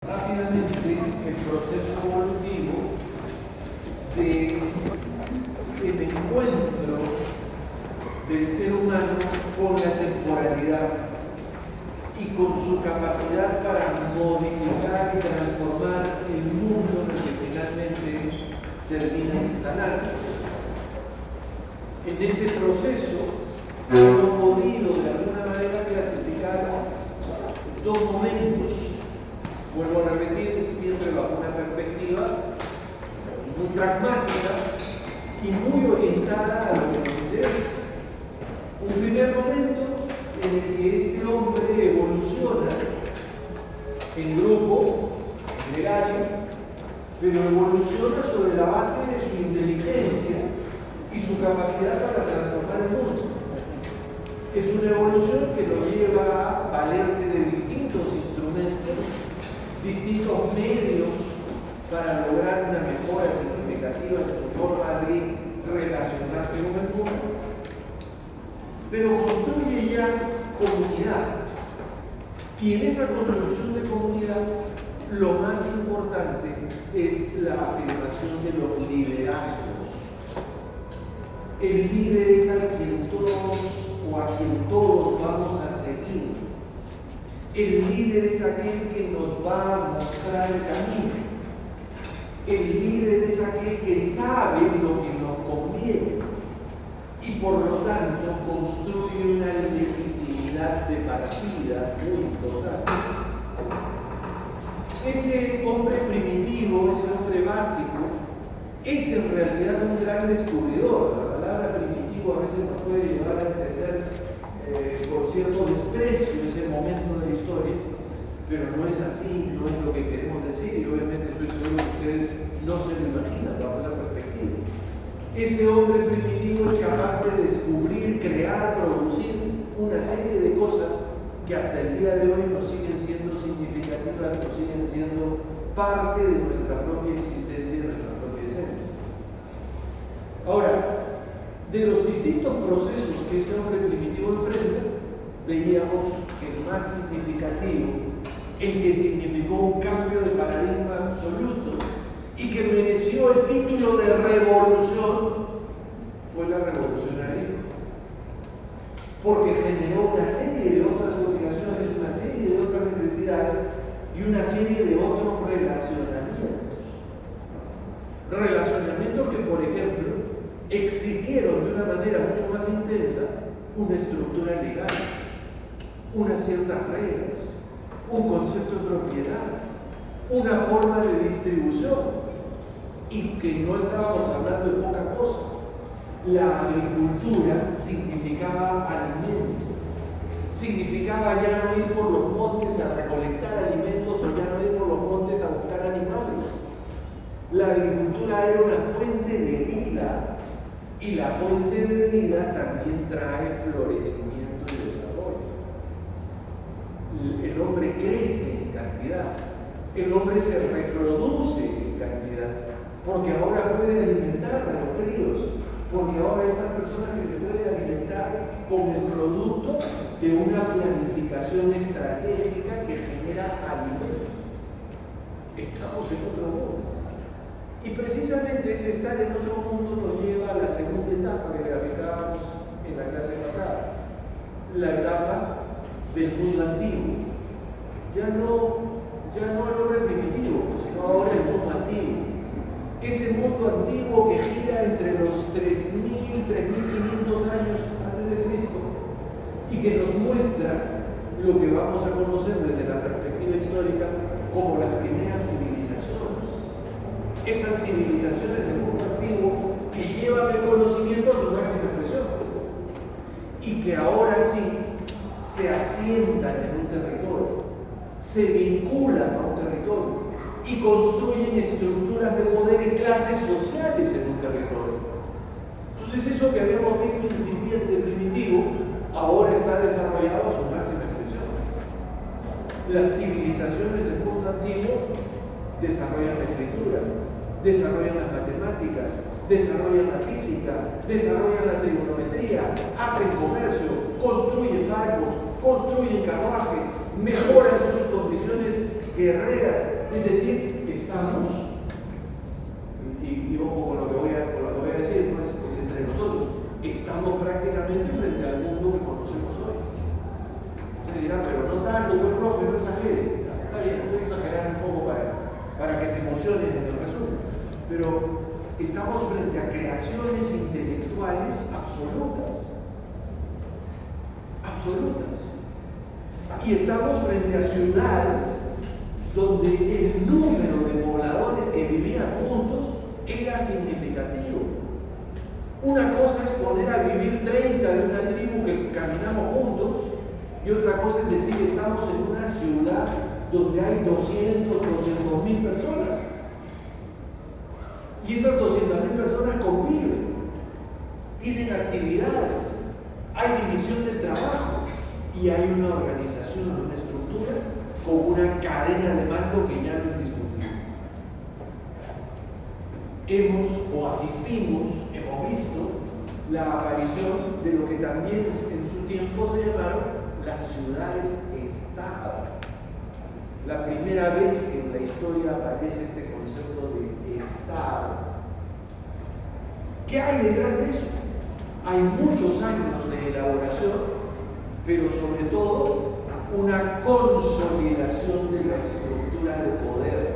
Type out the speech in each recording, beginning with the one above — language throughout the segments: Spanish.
Rápidamente el proceso evolutivo del encuentro del ser humano con la temporalidad y con su capacidad para modificar y transformar el mundo en el que finalmente termina instalando. En ese proceso hemos podido de alguna manera clasificar dos momentos. Vuelvo a repetir, siempre bajo una perspectiva muy pragmática y muy orientada a lo que nos interesa. Un primer momento en el que este hombre evoluciona en grupo, en gregario, pero evoluciona sobre la base de su inteligencia y su capacidad para transformar el mundo. Es una evolución que lo lleva a valerse de distintos instrumentos, distintos medios para lograr una mejora significativa en su forma de relacionarse con el mundo, pero construye ya comunidad. Y en esa construcción de comunidad, lo más importante es la afirmación de los liderazgos. El líder es a quien todos vamos a seguir. El líder es aquel que nos va a mostrar el camino. El líder es aquel que sabe lo que nos conviene y por lo tanto construye una legitimidad de partida muy importante. Ese hombre primitivo, ese hombre básico, es en realidad un gran descubridor. La palabra primitivo a veces nos puede llevar a entender por cierto desprecio ese momento de la historia, pero no es así, no es lo que queremos decir, y obviamente estoy seguro que ustedes no se lo imaginan bajo esa perspectiva. Ese hombre primitivo es capaz de descubrir, crear, producir una serie de cosas que hasta el día de hoy nos siguen siendo significativas, nos siguen siendo parte de nuestra propia existencia y de nuestra propia esencia. Ahora, de los distintos procesos que ese hombre primitivo enfrenta, veíamos que el más significativo, el que significó un cambio de paradigma absoluto y que mereció el título de revolución, fue la revolución agrícola. Porque generó una serie de otras obligaciones, una serie de otras necesidades y una serie de otros relacionamientos. Relacionamientos que, por ejemplo, exigieron de una manera mucho más intensa una estructura legal, unas ciertas reglas, un concepto de propiedad, una forma de distribución, y que no estábamos hablando de poca cosa. La agricultura significaba alimento, significaba ya no ir por los montes a recolectar alimentos o ya no ir por los montes a buscar animales. La agricultura era una fuente de vida. Y la fuente de vida también trae florecimiento y desarrollo. El hombre crece en cantidad, el hombre se reproduce en cantidad, porque ahora puede alimentar a los críos, porque ahora hay una persona que se puede alimentar con el producto de una planificación estratégica que genera alimento. Estamos en otro mundo. Y precisamente ese estar en otro mundo nos lleva a la segunda etapa que graficábamos en la clase pasada, la etapa del mundo antiguo. Ya no el hombre primitivo, sino ahora el mundo antiguo. Ese mundo antiguo que gira entre los 3.000, 3.500 años antes de Cristo y que nos muestra lo que vamos a conocer desde la perspectiva histórica como las primeras civilizaciones. Esas civilizaciones del mundo antiguo que llevan el conocimiento a su máxima expresión y que ahora sí se asientan en un territorio, se vinculan a un territorio y construyen estructuras de poder y clases sociales en un territorio. Entonces eso que habíamos visto incipiente, primitivo, ahora está desarrollado a su máxima expresión. Las civilizaciones del mundo antiguo desarrollan la escritura, desarrollan las matemáticas, desarrollan la física, desarrollan la trigonometría, hacen comercio, construyen barcos, construyen carruajes, mejoran sus condiciones que guerreras. Es decir, estamos, y ojo con lo que voy a decir, pues, es entre nosotros, estamos prácticamente frente al mundo que conocemos hoy. Ustedes dirán, pero no tanto, pues profe, no exagere. Está bien, voy a exagerar un poco para que se emocionen en el resumen. Pero estamos frente a creaciones intelectuales absolutas. Absolutas. Y estamos frente a ciudades donde el número de pobladores que vivían juntos era significativo. Una cosa es poner a vivir 30 de una tribu que caminamos juntos, y otra cosa es decir, estamos en una ciudad donde hay 200.000 personas. Y esas 200.000 personas conviven, tienen actividades, hay división del trabajo y hay una organización, una estructura con una cadena de mando que ya no es discutible. Hemos visto la aparición de lo que también en su tiempo se llamaron las ciudades-estado. La primera vez que en la historia aparece este concepto de Estado. ¿Qué hay detrás de eso? Hay muchos años de elaboración, pero sobre todo una consolidación de la estructura de poder.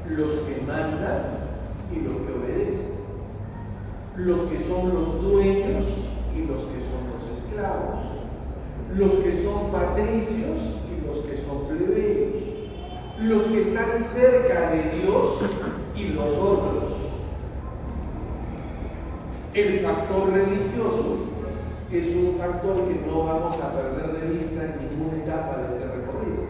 Los que mandan y los que obedecen. Los que son los dueños y los que son los esclavos. Los que son patricios y los que son plebeyos. Los que están cerca de Dios y los otros. El factor religioso es un factor que no vamos a perder de vista en ninguna etapa de este recorrido,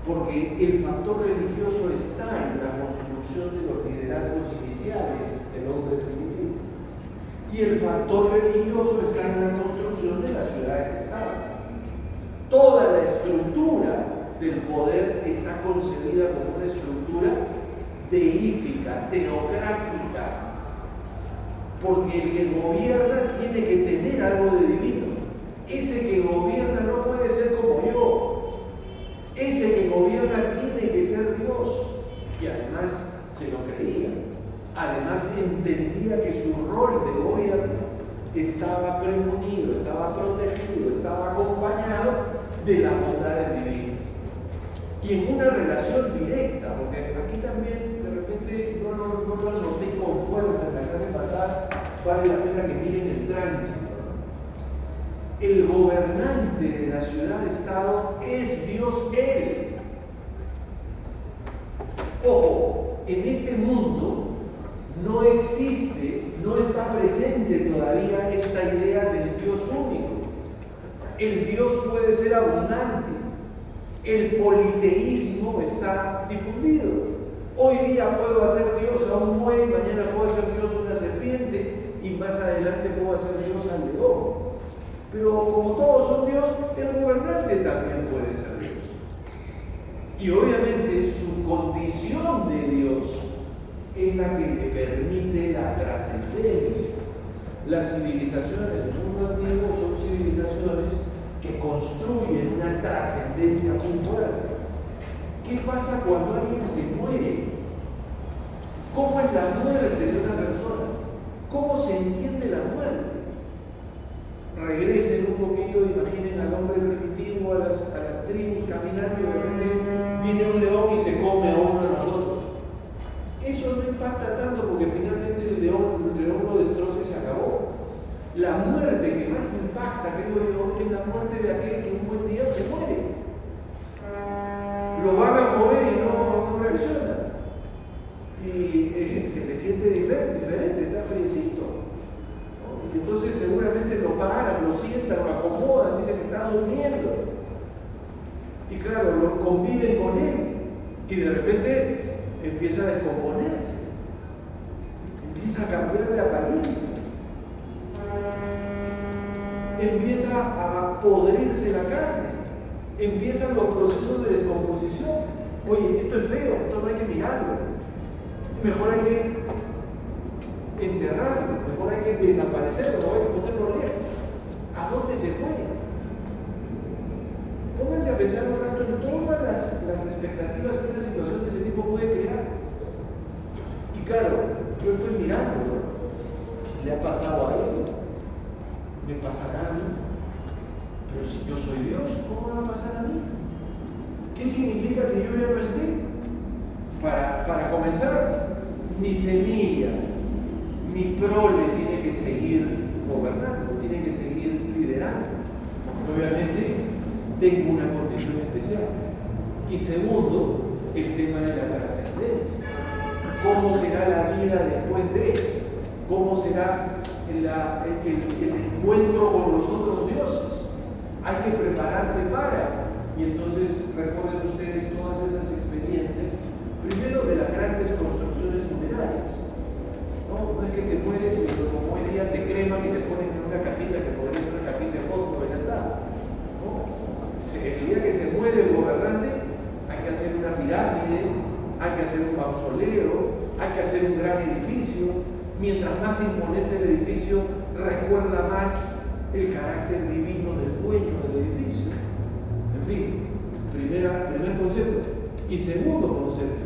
porque el factor religioso está en la construcción de los liderazgos iniciales del hombre primitivo, y el factor religioso está en la construcción de las ciudades-estado. Toda la estructura del poder está concebida como una estructura deífica, teocrática, porque el que gobierna tiene que tener algo de divino. Ese que gobierna no puede ser como yo. Ese que gobierna tiene que ser Dios. Y además se lo creía. Además entendía que su rol de gobierno estaba premunido, estaba protegido, estaba acompañado de las bondades divinas. Y en una relación directa, porque aquí también de repente no lo anoté con fuerza en la clase pasada, vale la pena que miren el tránsito. El gobernante de la ciudad-estado es Dios Él. Ojo, en este mundo no existe, no está presente todavía esta idea del Dios único. El Dios puede ser abundante. El politeísmo está difundido. Hoy día puedo hacer Dios a un buey, mañana puedo hacer Dios a una serpiente y más adelante puedo hacer Dios al león. Pero como todos son Dios, el gobernante también puede ser Dios. Y obviamente su condición de Dios es la que le permite la trascendencia. Las civilizaciones del mundo antiguo son civilizaciones que construyen una trascendencia muy fuerte. ¿Qué pasa cuando alguien se muere? ¿Cómo es la muerte de una persona? ¿Cómo se entiende la muerte? Regresen un poquito, imaginen al hombre primitivo, a las tribus caminando, y de repente viene un león y se come a uno de nosotros. Eso no impacta tanto porque finalmente el león lo destroza y se acabó. La muerte que más impacta, creo yo, es la muerte de aquel que un buen día se muere. Lo van a mover y no reacciona. Y se le siente diferente, está friecito. ¿No? Y entonces seguramente lo paran, lo sientan, lo acomodan, dicen que está durmiendo. Y claro, lo conviven con él. Y de repente empieza a descomponerse. Empieza a cambiar de apariencia. Empieza a podrirse la carne, empiezan los procesos de descomposición. Oye, esto es feo, esto no hay que mirarlo, mejor hay que enterrarlo, mejor hay que desaparecerlo, hay que ponerlo lejos. ¿A dónde se fue? Pónganse a pensar un rato en todas las Yo estoy mirando, le ha pasado a él, me pasará a mí. Pero si yo soy Dios, ¿cómo va a pasar a mí? ¿Qué significa que yo ya no esté? Para comenzar, mi semilla, mi prole tiene que seguir gobernando, tiene que seguir liderando. Porque obviamente tengo una condición especial. Y segundo, el tema de la trascendencia. ¿Cómo será la vida después de? ¿Cómo será el encuentro con los otros dioses? Hay que prepararse para. Y entonces recuerden ustedes todas esas experiencias, primero de las grandes construcciones funerarias. No es que te mueres y como hoy día te creman y te ponen en una cajita que podría ser una cajita de fósforo y ya está. ¿No? El día que se muere el gobernante, hay que hacer una pirámide, hay que hacer un mausoleo, hay que hacer un gran edificio. Mientras más imponente el edificio, recuerda más el carácter divino del dueño del edificio. En fin, primer concepto. Y segundo concepto,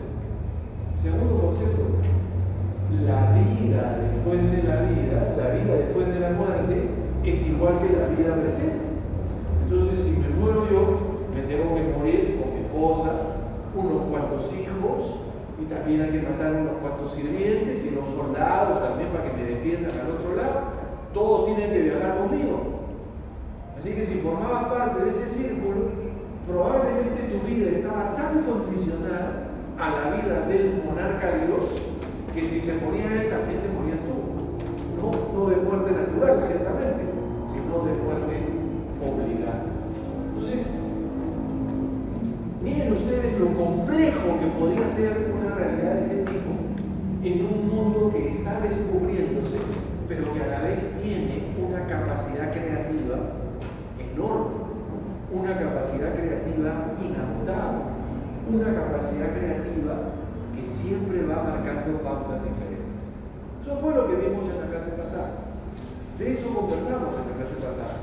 la vida después de la vida después de la muerte, es igual que la vida presente. Entonces, si me muero yo, me tengo que morir con mi esposa, unos cuantos hijos, y también hay que matar unos cuantos sirvientes y los soldados también para que me defiendan al otro lado. Todos tienen que viajar conmigo. Así que si formabas parte de ese círculo, probablemente tu vida estaba tan condicionada a la vida del monarca Dios que si se moría él, también te morías tú. No de muerte natural, ciertamente, sino de muerte obligada. Entonces, miren ustedes lo complejo que podría ser una realidad de ese tipo en un mundo que está descubriéndose, pero que a la vez tiene una capacidad creativa enorme, una capacidad creativa inagotable, una capacidad creativa que siempre va marcando pautas diferentes. Eso fue lo que vimos en la clase pasada. De eso conversamos en la clase pasada.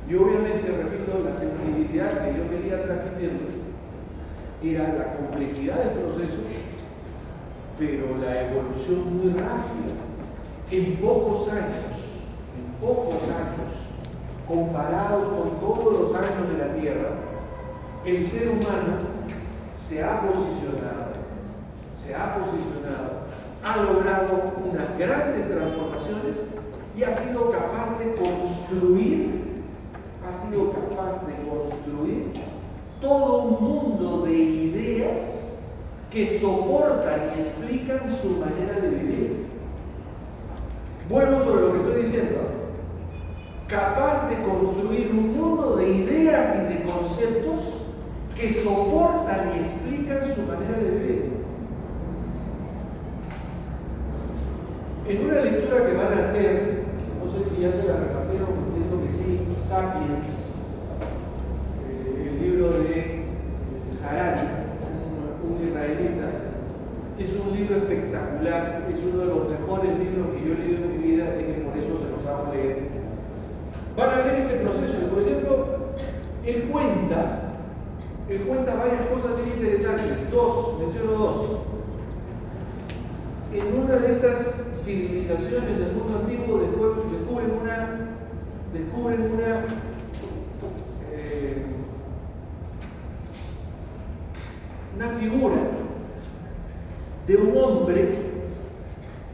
Y obviamente, repito, la sensibilidad que yo quería transmitirles era la complejidad del proceso, pero la evolución muy rápida. En pocos años, comparados con todos los años de la Tierra, el ser humano se ha posicionado, ha logrado unas grandes transformaciones y ha sido capaz de construir todo un mundo de ideas que soportan y explican su manera de vivir. Vuelvo sobre lo que estoy diciendo. Capaz de construir un mundo de ideas y de conceptos que soportan y explican su manera de vivir. En una lectura que van a hacer, no sé si ya se la repartieron, entiendo que sí, Sapiens, el libro de Harari, un israelita, es un libro espectacular, es uno de los mejores libros que yo he leído en mi vida, así que por eso se los hago leer. Van a ver este proceso. Por ejemplo, él cuenta varias cosas bien interesantes. Menciono dos. En una de estas civilizaciones del mundo antiguo descubren una figura de un hombre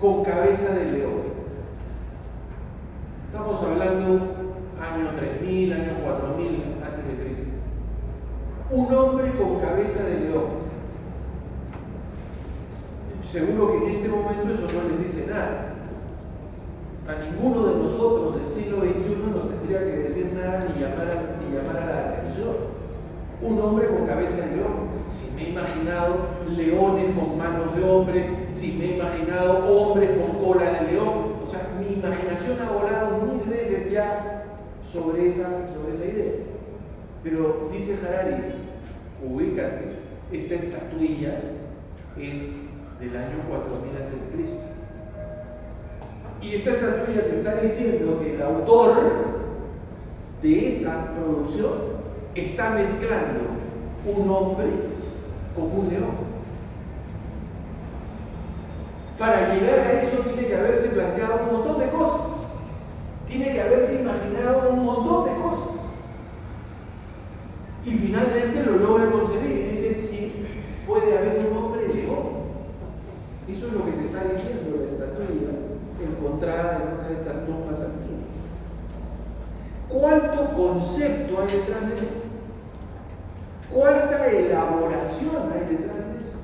con cabeza de león. Estamos hablando año 3000, año 4000 antes de Cristo. Un hombre con cabeza de león. Seguro que en este momento eso no les dice nada. A ninguno de nosotros del siglo XXI nos tendría que decir nada ni llamar a la atención. Un hombre con cabeza de león. Si me he imaginado leones con manos de hombre, si me he imaginado hombres con cola de león, o sea, mi imaginación ha volado 1000 veces ya sobre esa idea. Pero dice Harari, ubícate, esta estatuilla es del año 4000 a.C. Y esta estatuilla te está diciendo que el autor de esa producción está mezclando un hombre con un león. Para llegar a eso tiene que haberse planteado un montón de cosas. Tiene que haberse imaginado un montón de cosas. Y finalmente lo logra concebir. Y dice, sí, puede haber un hombre león. Eso es lo que te está diciendo la estatuilla encontrada en una de estas tumbas antiguas. ¿Cuánto concepto hay detrás de eso? ¿Cuánta elaboración hay detrás de eso?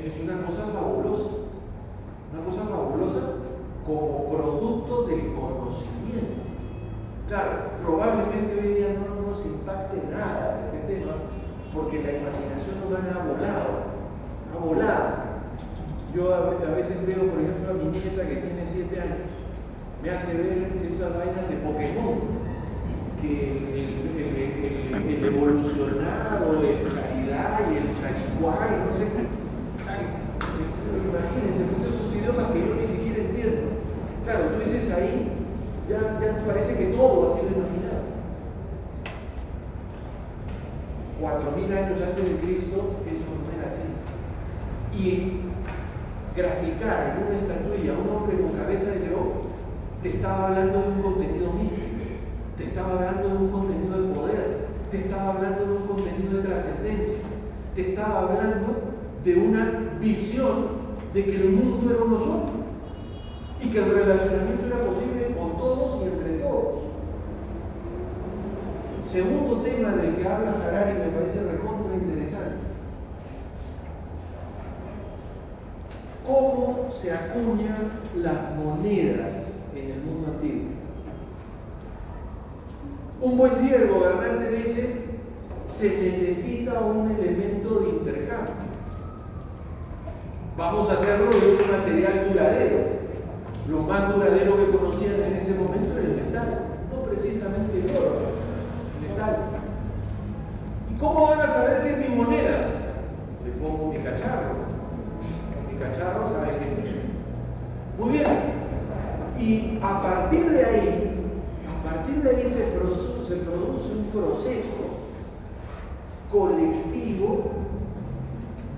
Es una cosa fabulosa como producto del conocimiento. Claro, probablemente hoy día no nos impacte nada este tema, porque la imaginación humana ha volado. Yo a veces veo, por ejemplo, a mi nieta que tiene 7 años, me hace ver esas vainas de Pokémon, que el evolucionado, el Charizard y el Charizard, no sé qué. Imagínense, pues esos idiomas que yo ni siquiera entiendo. Claro, tú dices ahí, ya parece que todo ha sido imaginado. 4000 años antes de Cristo, eso no era así. Y graficar en una estatuilla a un hombre con cabeza de león, te estaba hablando de un contenido místico, te estaba hablando de un contenido de poder, te estaba hablando de un contenido de trascendencia, te estaba hablando de una visión de que el mundo era uno solo y que el relacionamiento era posible con todos y entre todos. Segundo tema del que habla Harari me parece recontra interesante. ¿Cómo se acuñan las monedas en el mundo antiguo? Un buen día el gobernante dice, se necesita un elemento de intercambio. Vamos a hacerlo de un material duradero. Lo más duradero que conocían en ese momento era el metal, no precisamente el oro, el metal. ¿Y cómo van a saber qué es mi moneda? Le pongo mi cacharro. Mi cacharro sabe qué es mío. Muy bien. Y a partir de ahí se produce un proceso colectivo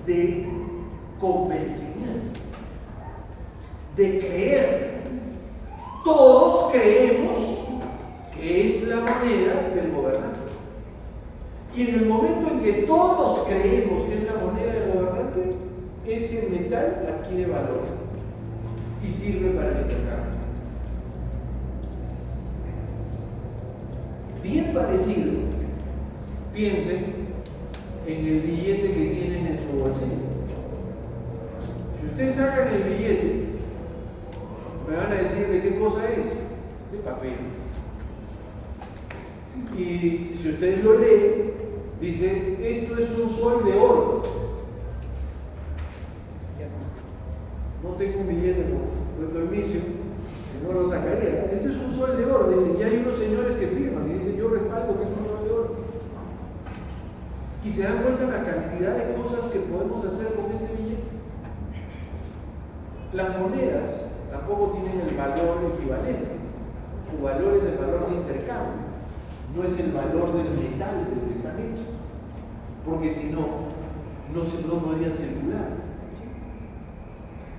de convencimiento, de creer. Todos creemos que es la moneda del gobernante. Y en el momento en que todos creemos que es la moneda del gobernante, ese metal adquiere valor y sirve para el intercambio. Bien parecido, piensen en el billete que tienen en su bolsillo. Si ustedes sacan el billete, me van a decir de qué cosa es, de papel. Y si ustedes lo leen, dice, esto es un sol de oro. No tengo un billete por permiso, no lo sacaría. Esto es un sol de oro, dice, y hay unos señores que firman y dicen, yo respaldo que es un sol de oro. Y se dan cuenta la cantidad de cosas que podemos hacer con ese billete. Las monedas tampoco tienen el valor equivalente. Su valor es el valor de intercambio, no es el valor del metal del que están hechos, porque si no podrían circular.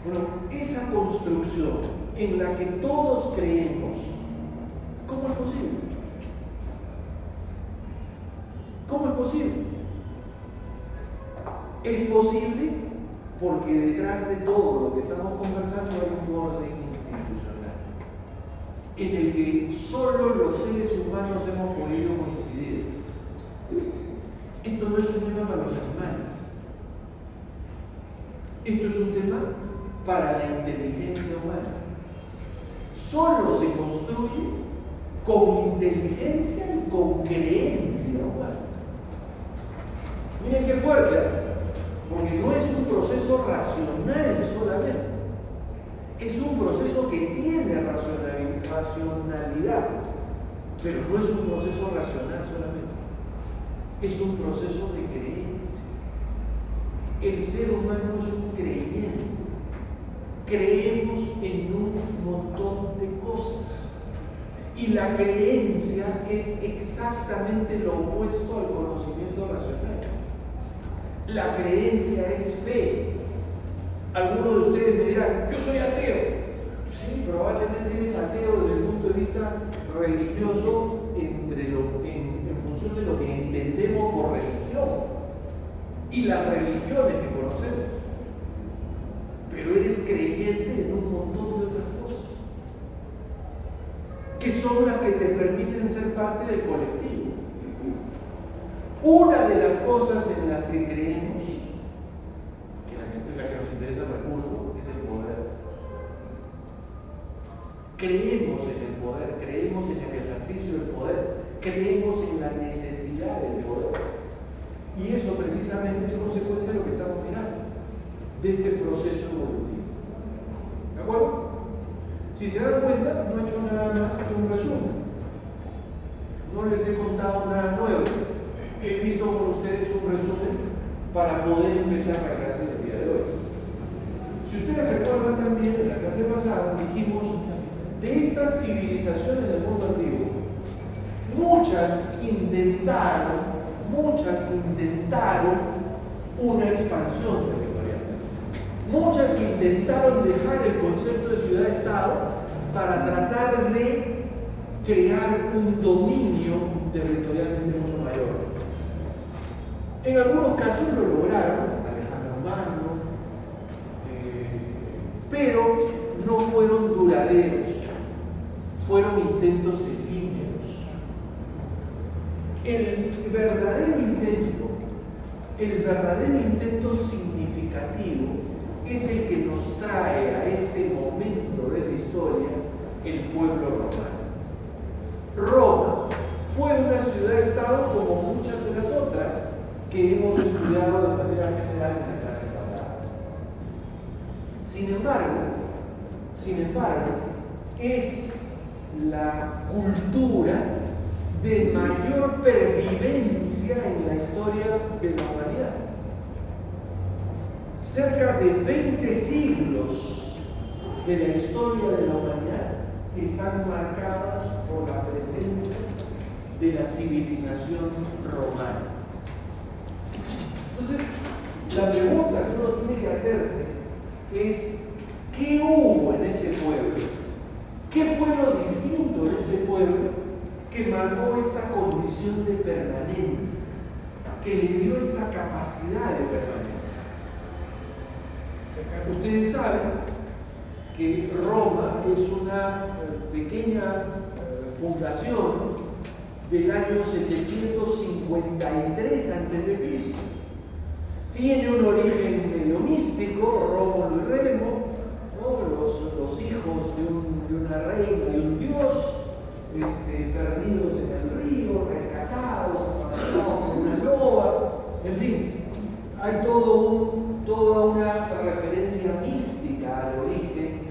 Bueno, esa construcción en la que todos creemos, ¿cómo es posible? ¿Cómo es posible? Es posible porque detrás de todo lo que estamos conversando hay un orden institucional en el que solo los seres humanos hemos podido coincidir. Esto no es un tema para los animales. Esto es un tema para la inteligencia humana. Solo se construye con inteligencia y con creencia humana. Miren qué fuerte, porque no es un proceso racional solamente, es un proceso que tiene racionalidad, pero no es un proceso racional solamente, es un proceso de creencia. El ser humano es un creyente, creemos en un montón de cosas. Y la creencia es exactamente lo opuesto al conocimiento racional. La creencia es fe, Algunos de ustedes me dirán, yo soy ateo. Sí, probablemente eres ateo desde el punto de vista religioso en función de lo que entendemos por religión y las religiones que conocemos. Pero eres creyente en un montón de otras cosas, que son las que te permiten ser parte del colectivo. Una de las cosas en las que creemos, que es la que nos interesa el recurso, es el poder. Creemos en el poder, creemos en el ejercicio del poder, creemos en la necesidad del poder. Y eso precisamente es consecuencia de lo que estamos mirando, de este proceso evolutivo. ¿De acuerdo? Si se dan cuenta, no he hecho nada más que un resumen. No les he contado nada nuevo. He visto con ustedes un resumen para poder empezar la clase del día de hoy. Si ustedes recuerdan también, en la clase pasada dijimos, de estas civilizaciones del mundo antiguo, muchas intentaron una expansión territorial. Muchas intentaron dejar el concepto de ciudad-estado para tratar de crear un dominio territorialmente mucho mayor. En algunos casos lo lograron, Alejandro Magno, pero no fueron duraderos, fueron intentos efímeros. El verdadero intento significativo es el que nos trae a este momento de la historia el pueblo romano. Roma fue una ciudad-estado como muchas de las otras que hemos estudiado de manera general en la clase pasada. Sin embargo, es la cultura de mayor pervivencia en la historia de la humanidad. Cerca de 20 siglos de la historia de la humanidad están marcados por la presencia de la civilización romana. Entonces, la pregunta que uno tiene que hacerse es, ¿qué hubo en ese pueblo? ¿Qué fue lo distinto en ese pueblo que marcó esta condición de permanencia, que le dio esta capacidad de permanencia? Ustedes saben que Roma es una pequeña fundación del año 753 a.C. Tiene un origen medio místico, Rómulo y Remo, ¿no? los hijos de una reina y un dios, perdidos en el río, rescatados, amenazados por una loba, en fin, hay toda una referencia mística al origen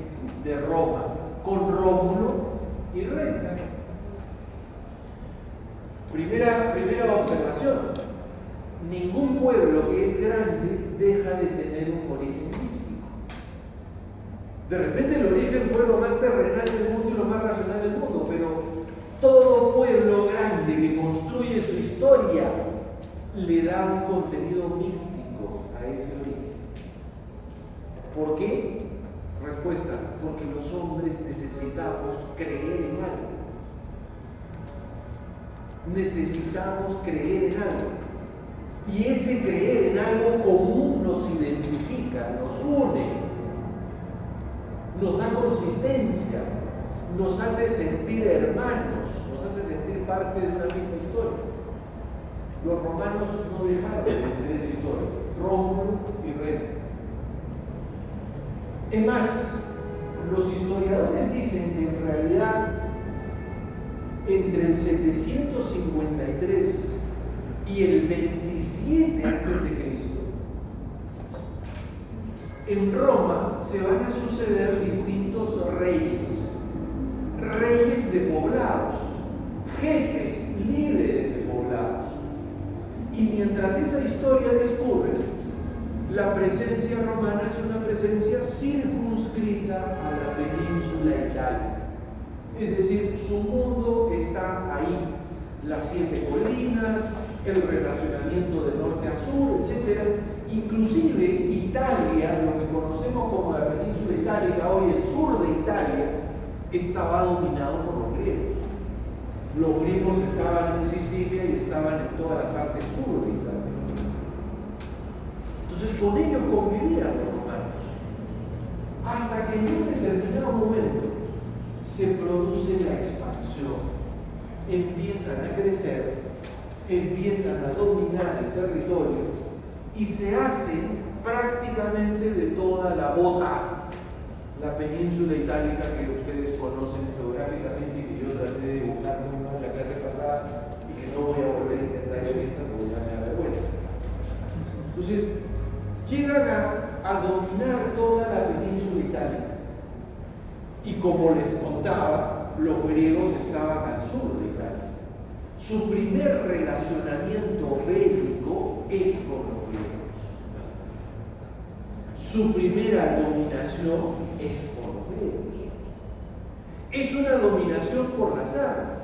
de Roma, con Rómulo y Remo. Primera observación, ningún pueblo que es grande deja de tener un origen místico. De repente el origen fue lo más terrenal del mundo y lo más racional del mundo, pero todo pueblo grande que construye su historia le da un contenido místico a ese origen. ¿Por qué? Respuesta, porque los hombres necesitamos creer en algo. Necesitamos creer en algo. Y ese creer en algo común nos identifica, nos une, nos da consistencia, nos hace sentir hermanos, nos hace sentir parte de una misma historia. Los romanos no dejaron de tener esa historia, Rómulo y Remo. Es más, los historiadores dicen que en realidad entre el 753 y el 27 a.C., en Roma se van a suceder distintos reyes de poblados, jefes, líderes de poblados. Y mientras esa historia discurre, la presencia romana es una presencia circunscrita a la península itálica. Es decir, su mundo está ahí, las 7 colinas, el relacionamiento de norte a sur, etc. Inclusive Italia, lo que conocemos conocemos como la península itálica, hoy el sur de Italia, estaba dominado por los griegos. Los griegos estaban en Sicilia y estaban en toda la parte sur de Italia. Entonces con ellos convivían los romanos. Hasta que en un determinado momento se produce la expansión. Empiezan a crecer, empiezan a dominar el territorio y se hacen prácticamente de toda la bota, la península itálica que ustedes conocen geográficamente y que yo traté de dibujar muy mal la clase pasada y que no voy a volver a intentar en esta porque ya me da vergüenza. Entonces, llegan a dominar toda la península itálica y como les contaba, los griegos estaban al sur de Italia. Su primer relacionamiento bélico es con los griegos. Su primera dominación es por los griegos. Es una dominación por las armas.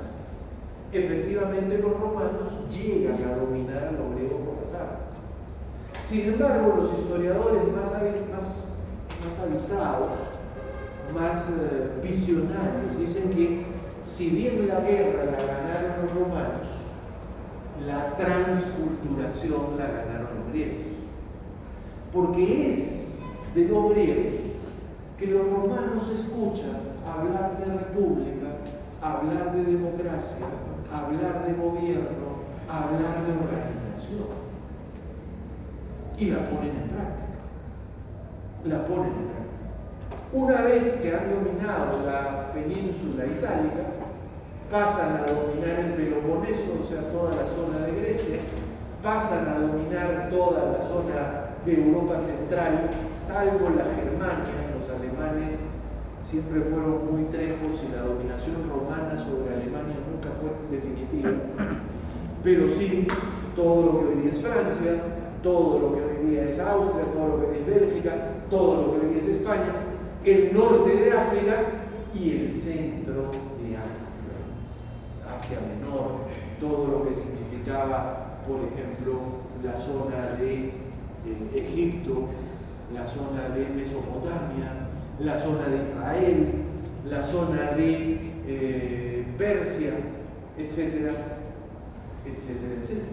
Efectivamente, los romanos llegan a dominar a los griegos por las armas. Sin embargo, los historiadores más avisados, más visionarios, dicen que si bien la guerra la ganaron los romanos, la transculturación la ganaron los griegos. Porque es de los griegos que los romanos escuchan hablar de república, hablar de democracia, hablar de gobierno, hablar de organización. Y la ponen en práctica. La ponen en práctica. Una vez que han dominado la península itálica, pasan a dominar el Peloponeso, o sea, toda la zona de Grecia, pasan a dominar toda la zona de Europa Central, salvo la Germania. Los alemanes siempre fueron muy trejos y la dominación romana sobre Alemania nunca fue definitiva. Pero sí, todo lo que hoy día es Francia, todo lo que hoy día es Austria, todo lo que hoy es Bélgica, todo lo que hoy día es España, el norte de África y el centro de Asia, Asia Menor, todo lo que significaba, por ejemplo, la zona de Egipto, la zona de Mesopotamia, la zona de Israel, la zona de Persia, etcétera, etcétera, etcétera.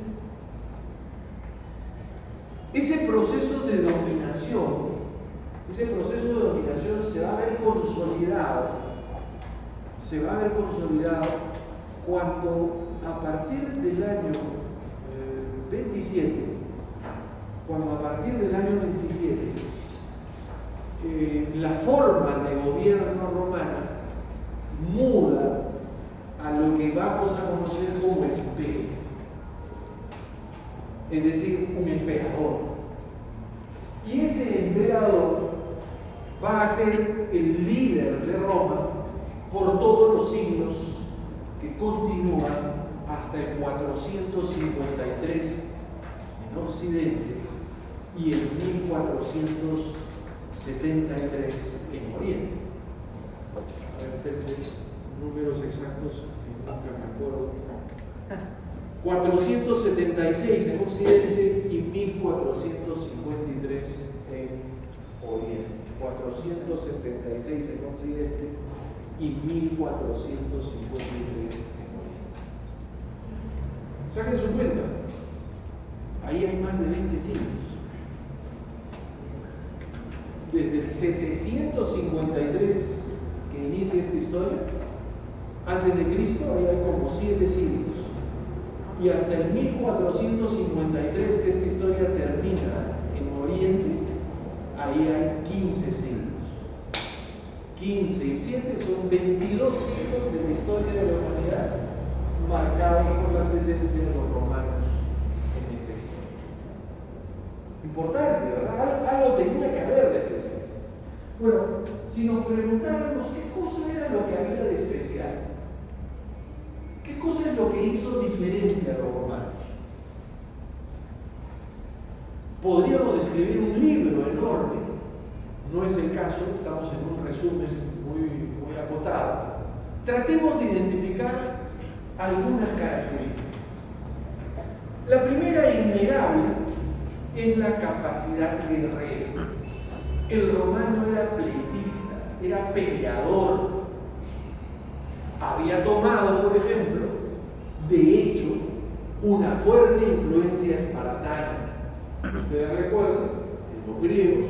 Ese proceso de dominación se va a ver consolidado cuando a partir del año 27, la forma de gobierno romana muda a lo que vamos a conocer como el imperio, es decir, un emperador. Y ese emperador va a ser el líder de Roma por todos los siglos que continúan hasta el 453 en Occidente y el 1473 en Oriente. A ver, pensé, números exactos que nunca me acuerdo. 476 en Occidente y 1453 en Oriente. 476 en Occidente y 1453 en Oriente. Saquen su cuenta. Ahí hay más de 20 siglos. Desde el 753 que inicia esta historia, antes de Cristo, ahí hay como 7 siglos. Y hasta el 1453 que esta historia termina en Oriente, ahí hay 15 siglos. 15 y 7 son 22 siglos de la historia de la humanidad marcados por la presencia de los romanos en esta historia. Importante, ¿verdad? Algo tenía que haber de especial. Bueno, si nos preguntáramos qué cosa era lo que había de especial, ¿qué cosa es lo que hizo diferente a los romanos? Podríamos escribir un libro enorme, no es el caso, estamos en un resumen muy acotado. Tratemos de identificar algunas características. La primera innegable es la capacidad guerrera. El romano era pleitista, era peleador. Había tomado, por ejemplo, de hecho, una fuerte influencia espartana. Ustedes recuerdan, los griegos,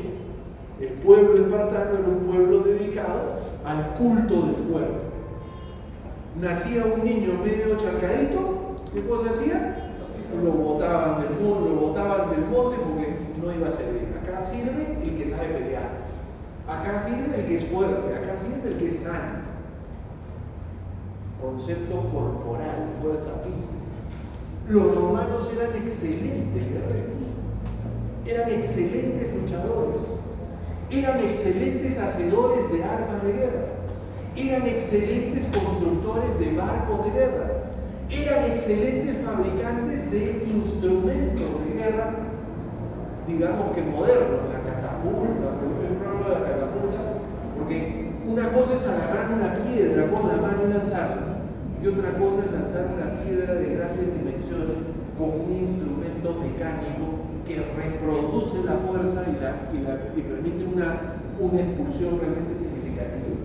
el pueblo espartano era un pueblo dedicado al culto del cuerpo. Nacía un niño medio chacadito, ¿qué cosa hacía? Lo botaban del monte porque no iba a servir. Acá sirve el que sabe pelear, acá sirve el que es fuerte, acá sirve el que es sano. Concepto corporal, fuerza física. Los romanos eran excelentes guerreros, eran excelentes luchadores, eran excelentes hacedores de armas de guerra, eran excelentes constructores de barcos de guerra, eran excelentes fabricantes de instrumentos de guerra, digamos que modernos, la catapulta, por ejemplo, la catapulta, porque una cosa es agarrar una piedra con la mano y lanzarla, y otra cosa es lanzar una piedra de grandes dimensiones con un instrumento mecánico que reproduce la fuerza y permite una expulsión realmente significativa.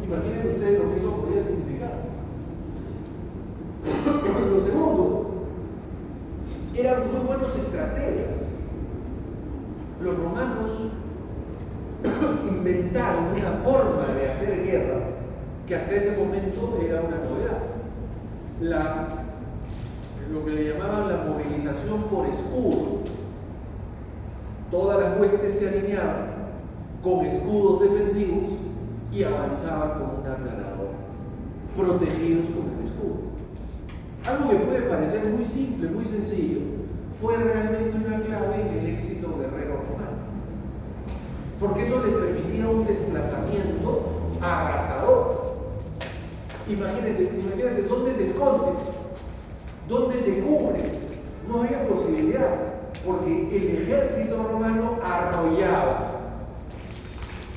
Imaginen ustedes lo que eso podría significar. Lo segundo, eran muy buenos estrategas. Los romanos inventaron una forma de hacer guerra que hasta ese momento era una novedad. Lo que le llamaban la movilización por escudo. Todas las huestes se alineaban con escudos defensivos y avanzaban como una aplanadora, protegidos con el escudo. Algo que puede parecer muy simple, muy sencillo, fue realmente una clave en el éxito guerrero romano. Porque eso les permitía un desplazamiento arrasador. Imagínate dónde te escondes, dónde te cubres. No había posibilidad, porque el ejército romano arrollaba.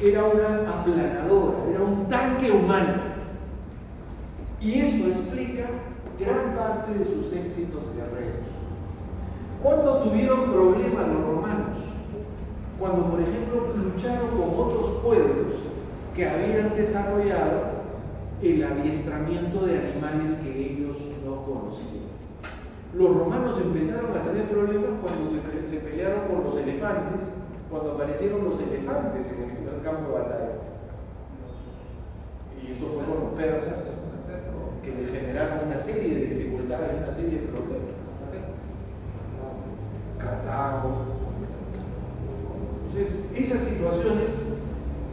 Era una aplanadora, era un tanque humano. Y eso explica gran parte de sus éxitos guerreros. ¿Cuándo tuvieron problemas los romanos? Cuando, por ejemplo, lucharon con otros pueblos que habían desarrollado el adiestramiento de animales que ellos no conocían. Los romanos empezaron a tener problemas cuando se pelearon con los elefantes, cuando aparecieron los elefantes en el campo de batalla. Y esto fue con los persas, que le generaron una serie de dificultades, una serie de problemas. Cartago. Entonces, esas situaciones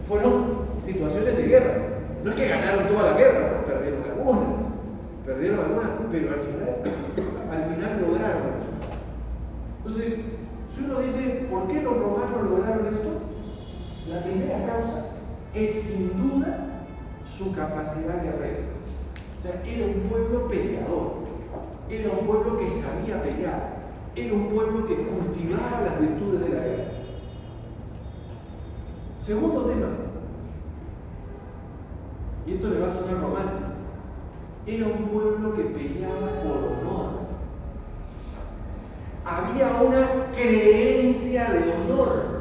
fueron situaciones de guerra. No es que ganaron toda la guerra, ¿no? Perdieron algunas, pero al final lograron el resultado. Entonces, si uno dice, ¿por qué los romanos lograron esto? La primera causa es sin duda su capacidad guerrera. O sea, era un pueblo peleador, era un pueblo que sabía pelear, era un pueblo que cultivaba las virtudes de la guerra. Segundo tema, y esto le va a sonar romano, era un pueblo que peleaba por honor. Había una creencia de honor.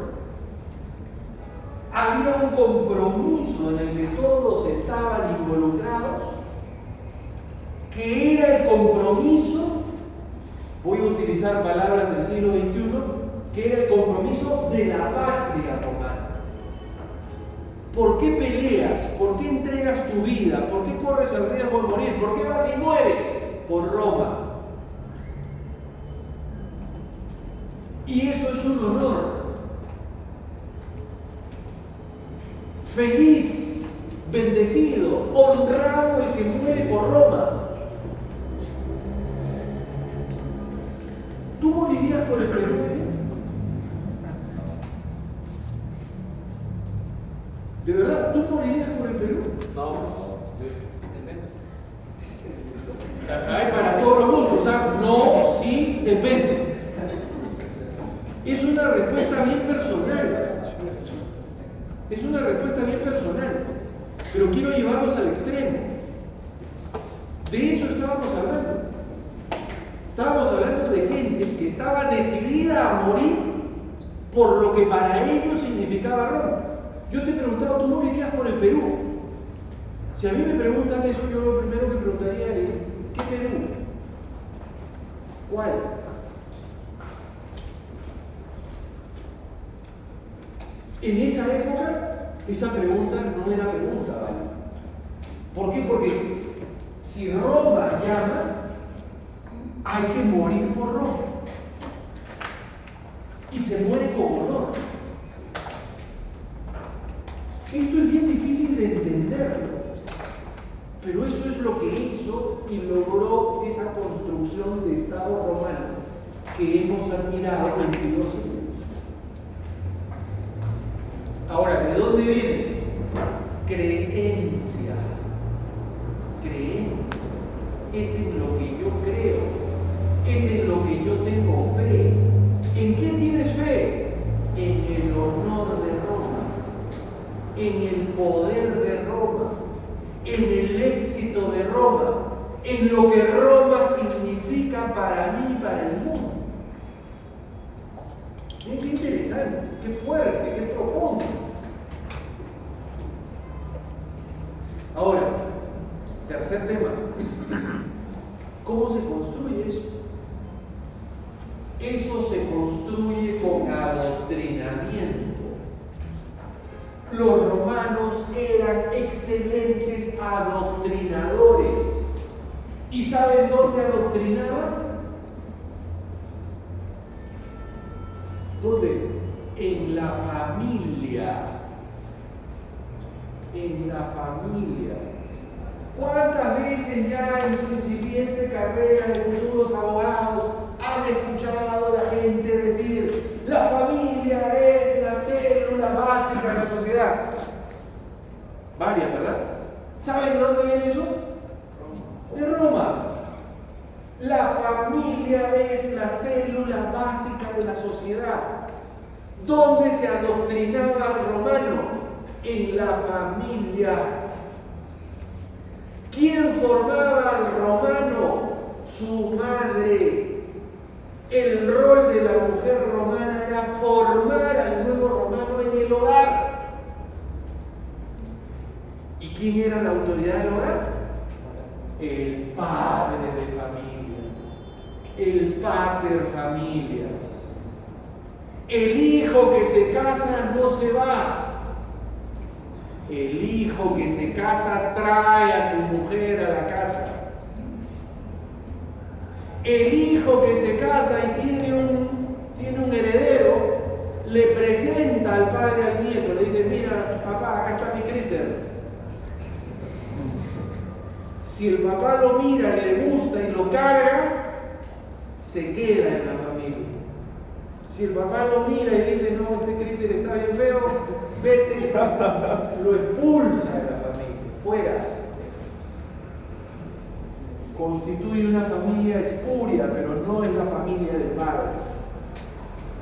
Había un compromiso en el que todos estaban involucrados, que era el compromiso, voy a utilizar palabras del siglo XXI, que era el compromiso de la patria romana. ¿Por qué peleas? ¿Por qué entregas tu vida? ¿Por qué corres el riesgo de morir? ¿Por qué vas y mueres? Por Roma. Y eso es un honor. Feliz, bendecido, honrado el que muere por Roma. ¿Tú morirías por el Perú? ¿De verdad? ¿Tú morirías por el Perú? No. Hay para todos los gustos, ¿sabes? No, sí, depende. Es una respuesta bien personal. Es una respuesta bien personal. Pero quiero llevarlos al extremo. De eso estábamos hablando. Estábamos hablando de gente que estaba decidida a morir por lo que para ellos significaba Roma. Yo te he preguntado, ¿tú no irías por el Perú? Si a mí me preguntan eso, yo lo primero que preguntaría es, ¿qué Perú? ¿Cuál? En esa época, esa pregunta no era pregunta, ¿vale? ¿Por qué? Porque si Roma llama, hay que morir por Roma. Y se muere con honor. Esto es bien difícil de entenderlo, pero eso es lo que hizo y logró esa construcción de Estado romano que hemos admirado 22 siglos. Ahora, ¿de dónde viene? Creencia. Creencia. Es en lo que yo creo. Es en lo que yo tengo fe. ¿En qué tienes fe? En el honor de Roma, en el poder de Roma, en el éxito de Roma, en lo que Roma significa para mí y para el mundo. Qué interesante, qué fuerte, qué profundo. Ahora, tercer tema. ¿Cómo se construye eso? Eso se construye con adoctrinamiento. Los romanos eran excelentes adoctrinadores. ¿Y saben dónde adoctrinaban? ¿Dónde? En la familia. En la familia. ¿Cuántas veces ya en su incipiente carrera de futuros abogados han escuchado a la gente decir: la familia es la célula básica de la sociedad? Varias, ¿verdad? ¿Saben de dónde viene eso? De Roma. La familia es la célula básica de la sociedad. ¿Dónde se adoctrinaba al romano? En la familia. ¿Quién formaba al romano? Su madre. El rol de la mujer romana era formar al nuevo romano en el hogar. ¿Y quién era la autoridad del hogar? El padre de familia, el pater familias. El hijo que se casa no se va. El hijo que se casa trae a su mujer a la casa. El hijo que se casa y tiene un heredero, le presenta al padre al nieto, le dice: mira, papá, acá está mi críter. Si el papá lo mira y le gusta y lo carga, se queda en la familia. Si el papá lo mira y dice: no, este críter está bien feo, vete, lo expulsa de la familia, fuera. Constituye una familia espuria, pero no es la familia del padre.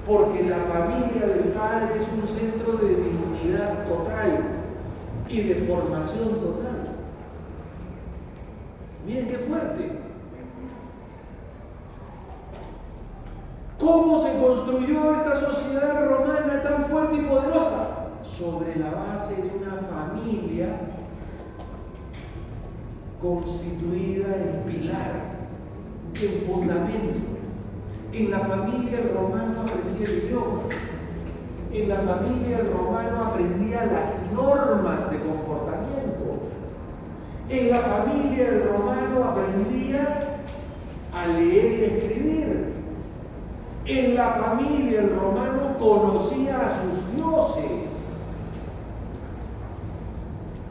Porque la familia del padre es un centro de dignidad total y de formación total. Miren qué fuerte. ¿Cómo se construyó esta sociedad romana tan fuerte y poderosa? Sobre la base de una familia constituida en pilar, en fundamento. En la familia el romano aprendía el idioma. En la familia el romano aprendía las normas de comportamiento. En la familia el romano aprendía a leer y escribir. En la familia el romano conocía a sus dioses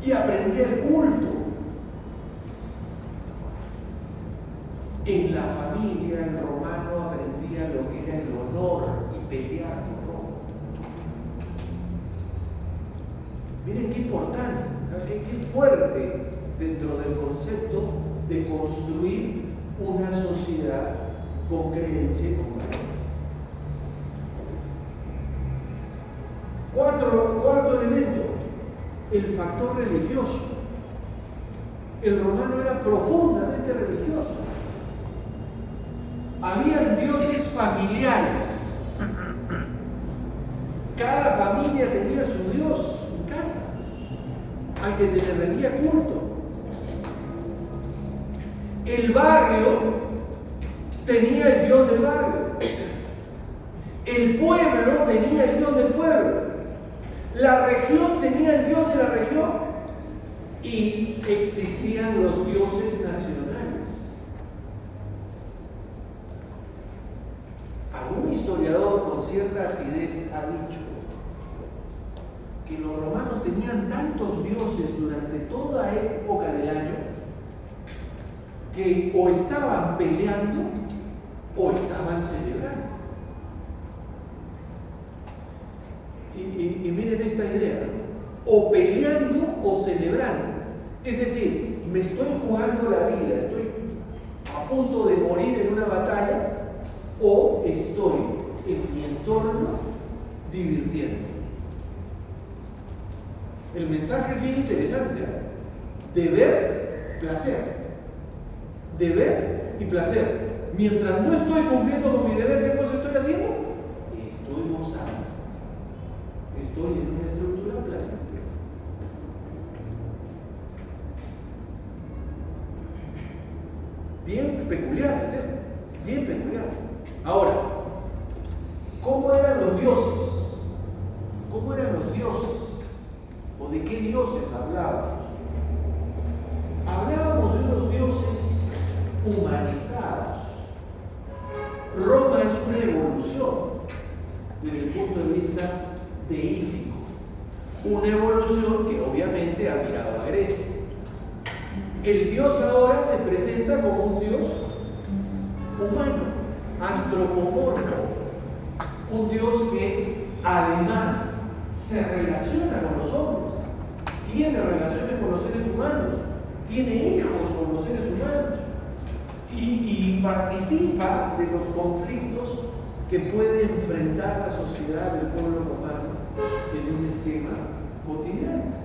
y aprendía el culto. En la familia el romano aprendía lo que era el honor y pelear por Roma. Miren qué importante, qué fuerte dentro del concepto de construir una sociedad con creencia y con valores. Cuarto elemento, el factor religioso. El romano era profundamente religioso. Habían dioses familiares. Cada familia tenía su Dios en casa, al que se le rendía culto. El barrio tenía el Dios del barrio. El pueblo tenía el Dios del pueblo. La región tenía el Dios de la región. Y existían los dioses nacionales. Algún historiador con cierta acidez ha dicho que los romanos tenían tantos dioses durante toda época del año que o estaban peleando o estaban celebrando. Y miren esta idea, o peleando o celebrando. Es decir, me estoy jugando la vida, estoy a punto de morir en una batalla, o estoy en mi entorno divirtiendo. El mensaje es bien interesante, ¿eh? Deber, placer. Deber y placer. Mientras no estoy cumpliendo con mi deber, ¿qué cosa estoy haciendo? Estoy gozando. Estoy en una estructura placentera. Bien peculiar, ¿eh? Bien peculiar. Ahora, ¿cómo eran los dioses? ¿Cómo eran los dioses? ¿O de qué dioses hablábamos? Hablábamos de unos dioses humanizados. Roma es una evolución desde el punto de vista deífico. Una evolución que obviamente ha mirado a Grecia. El Dios ahora se presenta como un Dios humano, antropomorfo, un Dios que además se relaciona con los hombres, tiene relaciones con los seres humanos, tiene hijos con los seres humanos y participa de los conflictos que puede enfrentar la sociedad del pueblo romano en un esquema cotidiano.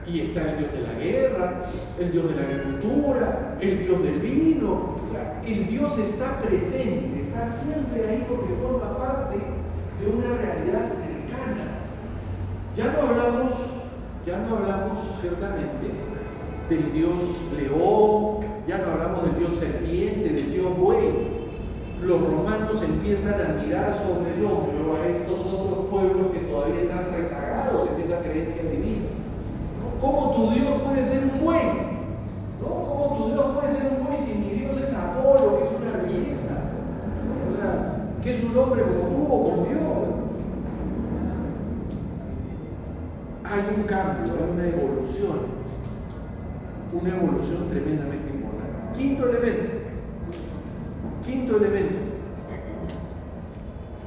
Y está el Dios de la guerra, el Dios de la agricultura, el Dios del vino. El Dios está presente, está siempre ahí porque forma parte de una realidad cercana. Ya no hablamos ciertamente del Dios león, ya no hablamos del Dios serpiente, del Dios buey. Los romanos empiezan a mirar sobre el hombro a estos otros pueblos que todavía están rezagados en esa creencia divina. ¿Cómo tu Dios puede ser un buey? ¿No? ¿Cómo tu Dios puede ser un buey si mi Dios es Apolo, que es una belleza? ¿No? Que es un hombre como tú o como yo. Hay un cambio, hay una evolución tremendamente importante. Quinto elemento,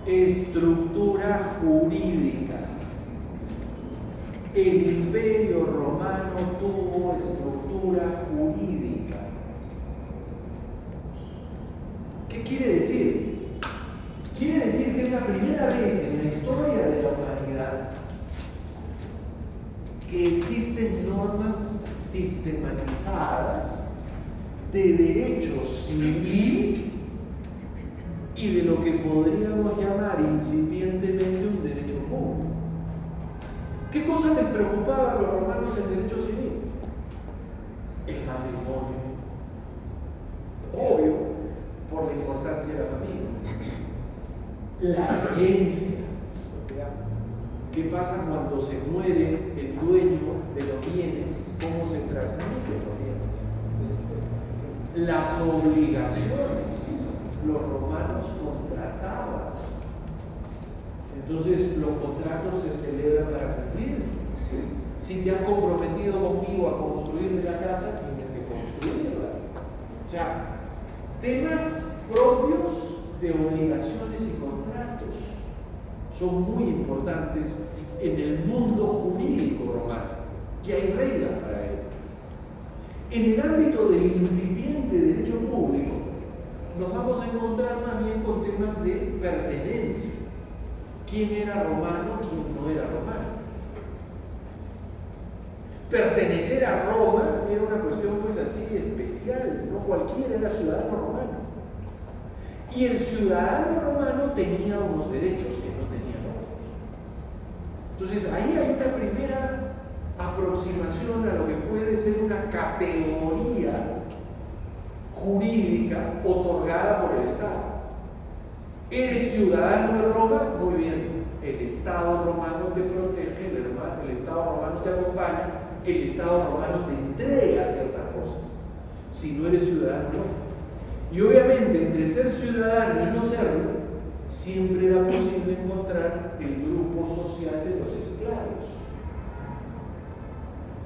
estructura jurídica. El Imperio Romano tuvo estructura jurídica. ¿Qué quiere decir? Quiere decir que es la primera vez en la historia de la humanidad que existen normas sistematizadas de derecho civil y de lo que podríamos llamar incipientemente un derecho público. ¿Qué cosas les preocupaba a los romanos en derecho civil? El matrimonio. Obvio, por la importancia de la familia. La herencia. ¿Qué pasa cuando se muere el dueño de los bienes? ¿Cómo se transmiten los bienes? Las obligaciones. Los romanos contrataban. Entonces los contratos se celebran para cumplirse. Si te has comprometido conmigo a construirme la casa, tienes que construirla. O sea, temas propios de obligaciones y contratos son muy importantes en el mundo jurídico romano, que hay reglas para ello. En el ámbito del incipiente derecho público, nos vamos a encontrar más bien con temas de pertenencia. ¿Quién era romano, quién no era romano? Pertenecer a Roma era una cuestión pues así especial, no cualquiera era ciudadano romano. Y el ciudadano romano tenía unos derechos que no tenían otros. Entonces ahí hay una primera aproximación a lo que puede ser una categoría jurídica otorgada por el Estado. ¿Eres ciudadano de Roma? Muy bien. El Estado romano te protege, el Estado romano te acompaña, el Estado romano te entrega ciertas cosas. Si no eres ciudadano, no. Y obviamente entre ser ciudadano y no serlo, siempre era posible encontrar el grupo social de los esclavos.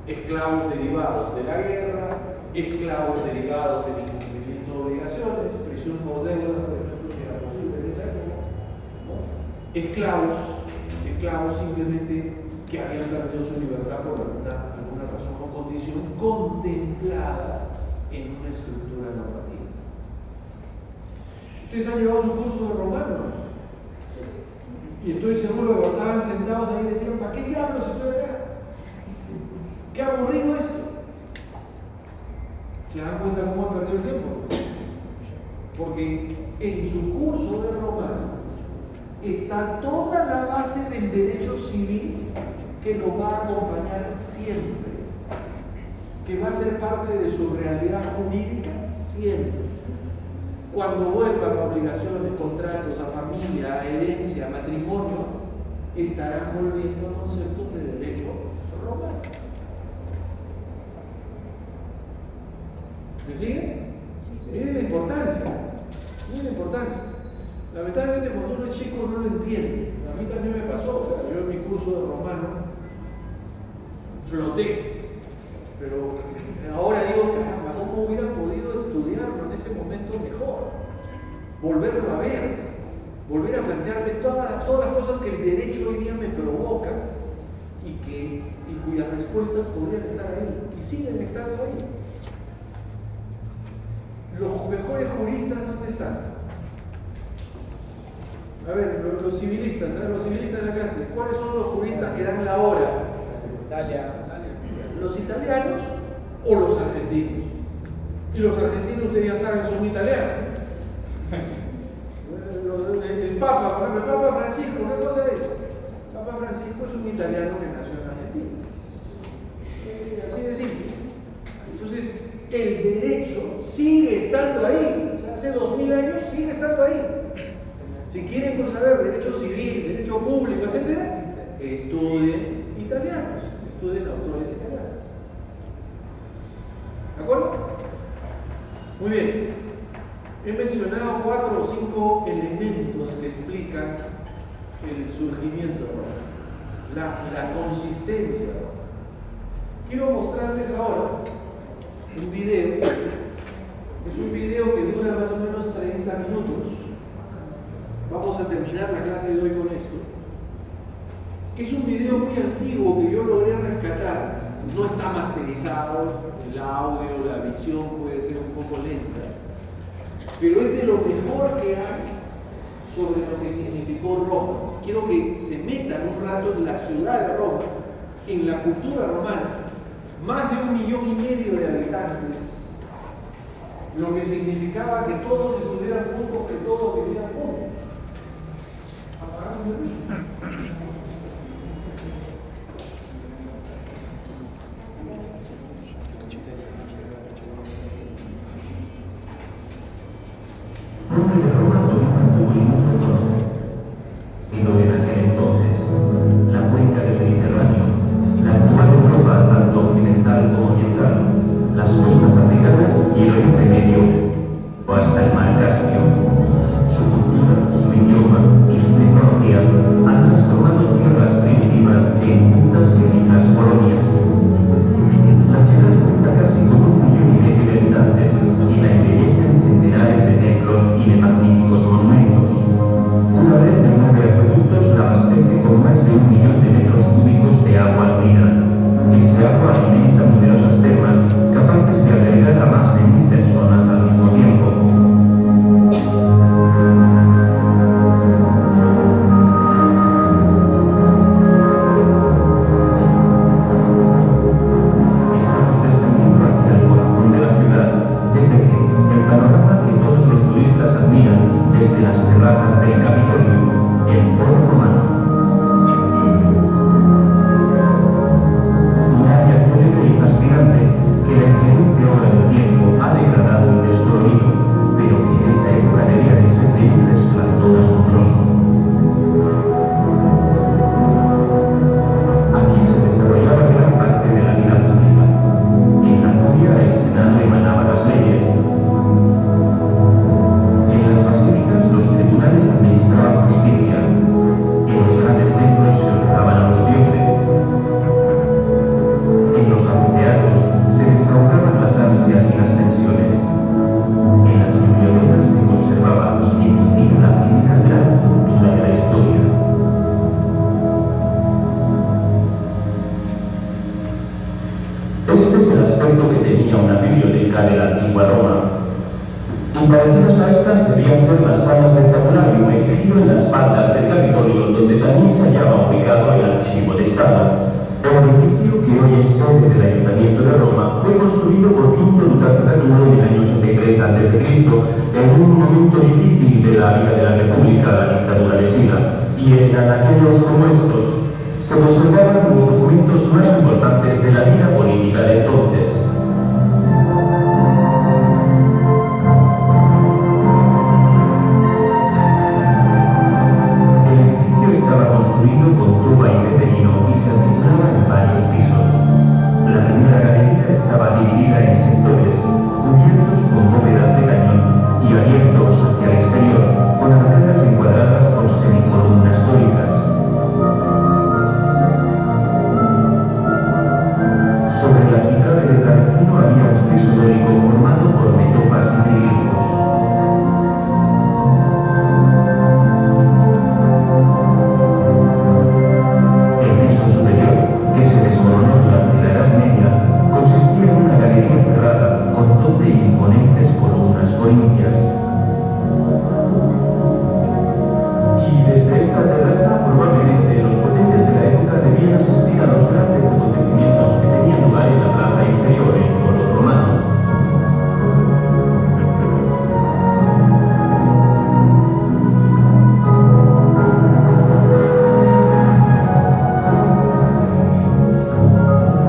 Esclavos derivados de la guerra, esclavos derivados del incumplimiento de obligaciones, prisión por deuda, por ejemplo, si era posible en esa época, ¿no? Esclavos simplemente que habían perdido su libertad por alguna razón o condición contemplada en una estructura normativa. Ustedes han llevado su curso de romano, y estoy seguro que cuando estaban sentados ahí decían: ¿para qué diablos estoy acá? ¡Qué aburrido esto! ¿Se dan cuenta cómo han perdido el tiempo? Porque en su curso de romano está toda la base del derecho civil que lo va a acompañar siempre, que va a ser parte de su realidad jurídica siempre. Cuando vuelvan a obligaciones, contratos, a familia, a herencia, a matrimonio, estarán volviendo a conceptos de derecho romano. ¿Me siguen? Miren la importancia. Miren la importancia. Lamentablemente cuando uno es chico no lo entiende. A mí también me pasó. O sea, yo en mi curso de romano floté. Pero ahora digo: caramba, ¿cómo hubiera podido estudiarlo en ese momento mejor? Volverlo a ver, volver a plantearme todas las cosas que el derecho hoy día me provoca y cuyas respuestas podrían estar ahí y siguen estando ahí. Los mejores juristas, ¿dónde están? A ver, los civilistas, los civilistas de la clase, ¿cuáles son los juristas que dan la hora? Italia. ¿Los italianos o los argentinos? Y los argentinos, ustedes ya saben, son italianos. El Papa, por ejemplo, el Papa Francisco, ¿qué cosa es? El Papa Francisco es un italiano que nació en Argentina. Así de simple. Entonces, el derecho sigue estando ahí. O sea, hace 2000 años sigue estando ahí. Si quieren saber derecho civil, derecho público, etc., estudien italianos, estudien autores italianos. ¿De acuerdo? Muy bien. He mencionado 4 o 5 elementos que explican el surgimiento de Roma, la consistencia de Roma. Quiero mostrarles ahora un video. Es un video que dura más o menos 30 minutos. Vamos a terminar la clase de hoy con esto. Es un video muy antiguo que yo logré rescatar. No está masterizado, el audio, la visión puede ser un poco lenta, pero es de lo mejor que hay sobre lo que significó Roma. Quiero que se metan un rato en la ciudad de Roma, en la cultura romana. Más de 1,5 millones de habitantes, lo que significaba que todos estuvieran juntos, que todos vivieran juntos. Apagamos el ruido. Hasta el mar Caspio. Su cultura, su idioma y su tecnología han época de la antigua Roma. Y parecidas a estas debían ser las salas del tabulario, edificio en las faldas del Capitolio, donde también se hallaba ubicado el Archivo de Estado. El edificio, que hoy es sede del Ayuntamiento de Roma, fue construido por Quinto Lutatiano en el año 83 a.C., en un momento difícil de la vida de la República, la dictadura de Sila, y en aquellos como estos se conservaban los documentos más importantes de la vida política de entonces. El edificio estaba construido con tuba y peperino y se articulaba en varios pisos. La primera galería estaba dividida en sectores, cubiertos con bóvedas de cañón y abiertos hacia el exterior, con arcadas encuadradas por semicolumnas dóricas. Sobre la arquitrabe del campino había un friso dórico formado por metopas y cilindros. El piso superior, que se desmoronó durante la Edad Media, consistía en una galería cerrada con 12 imponentes columnas corintias. Y desde esta terraza, probablemente los potentes de la época debían asistir a los grandes acontecimientos que tenían lugar en la plaza inferior, en Foro Romano.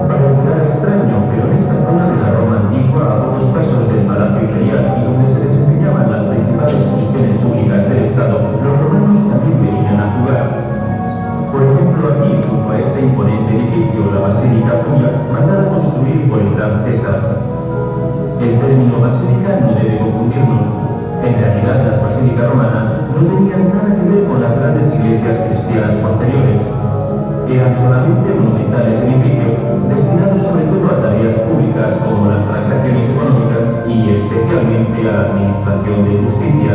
Parecerá extraño, pero en esta zona de la Roma antigua, a pocos pasos del Palacio Imperial y donde se desempeñaban las principales funciones públicas del Estado, los romanos también venían a jugar. Por ejemplo, aquí, junto a este imponente edificio, la Basílica Julia, mandada construir por el gran César. El término basílica no debe confundirnos. En realidad, las basílicas romanas no tenían nada que ver con las grandes iglesias cristianas posteriores. Eran solamente monumentales edificios destinados sobre todo a tareas públicas como las transacciones económicas y especialmente a la administración de justicia.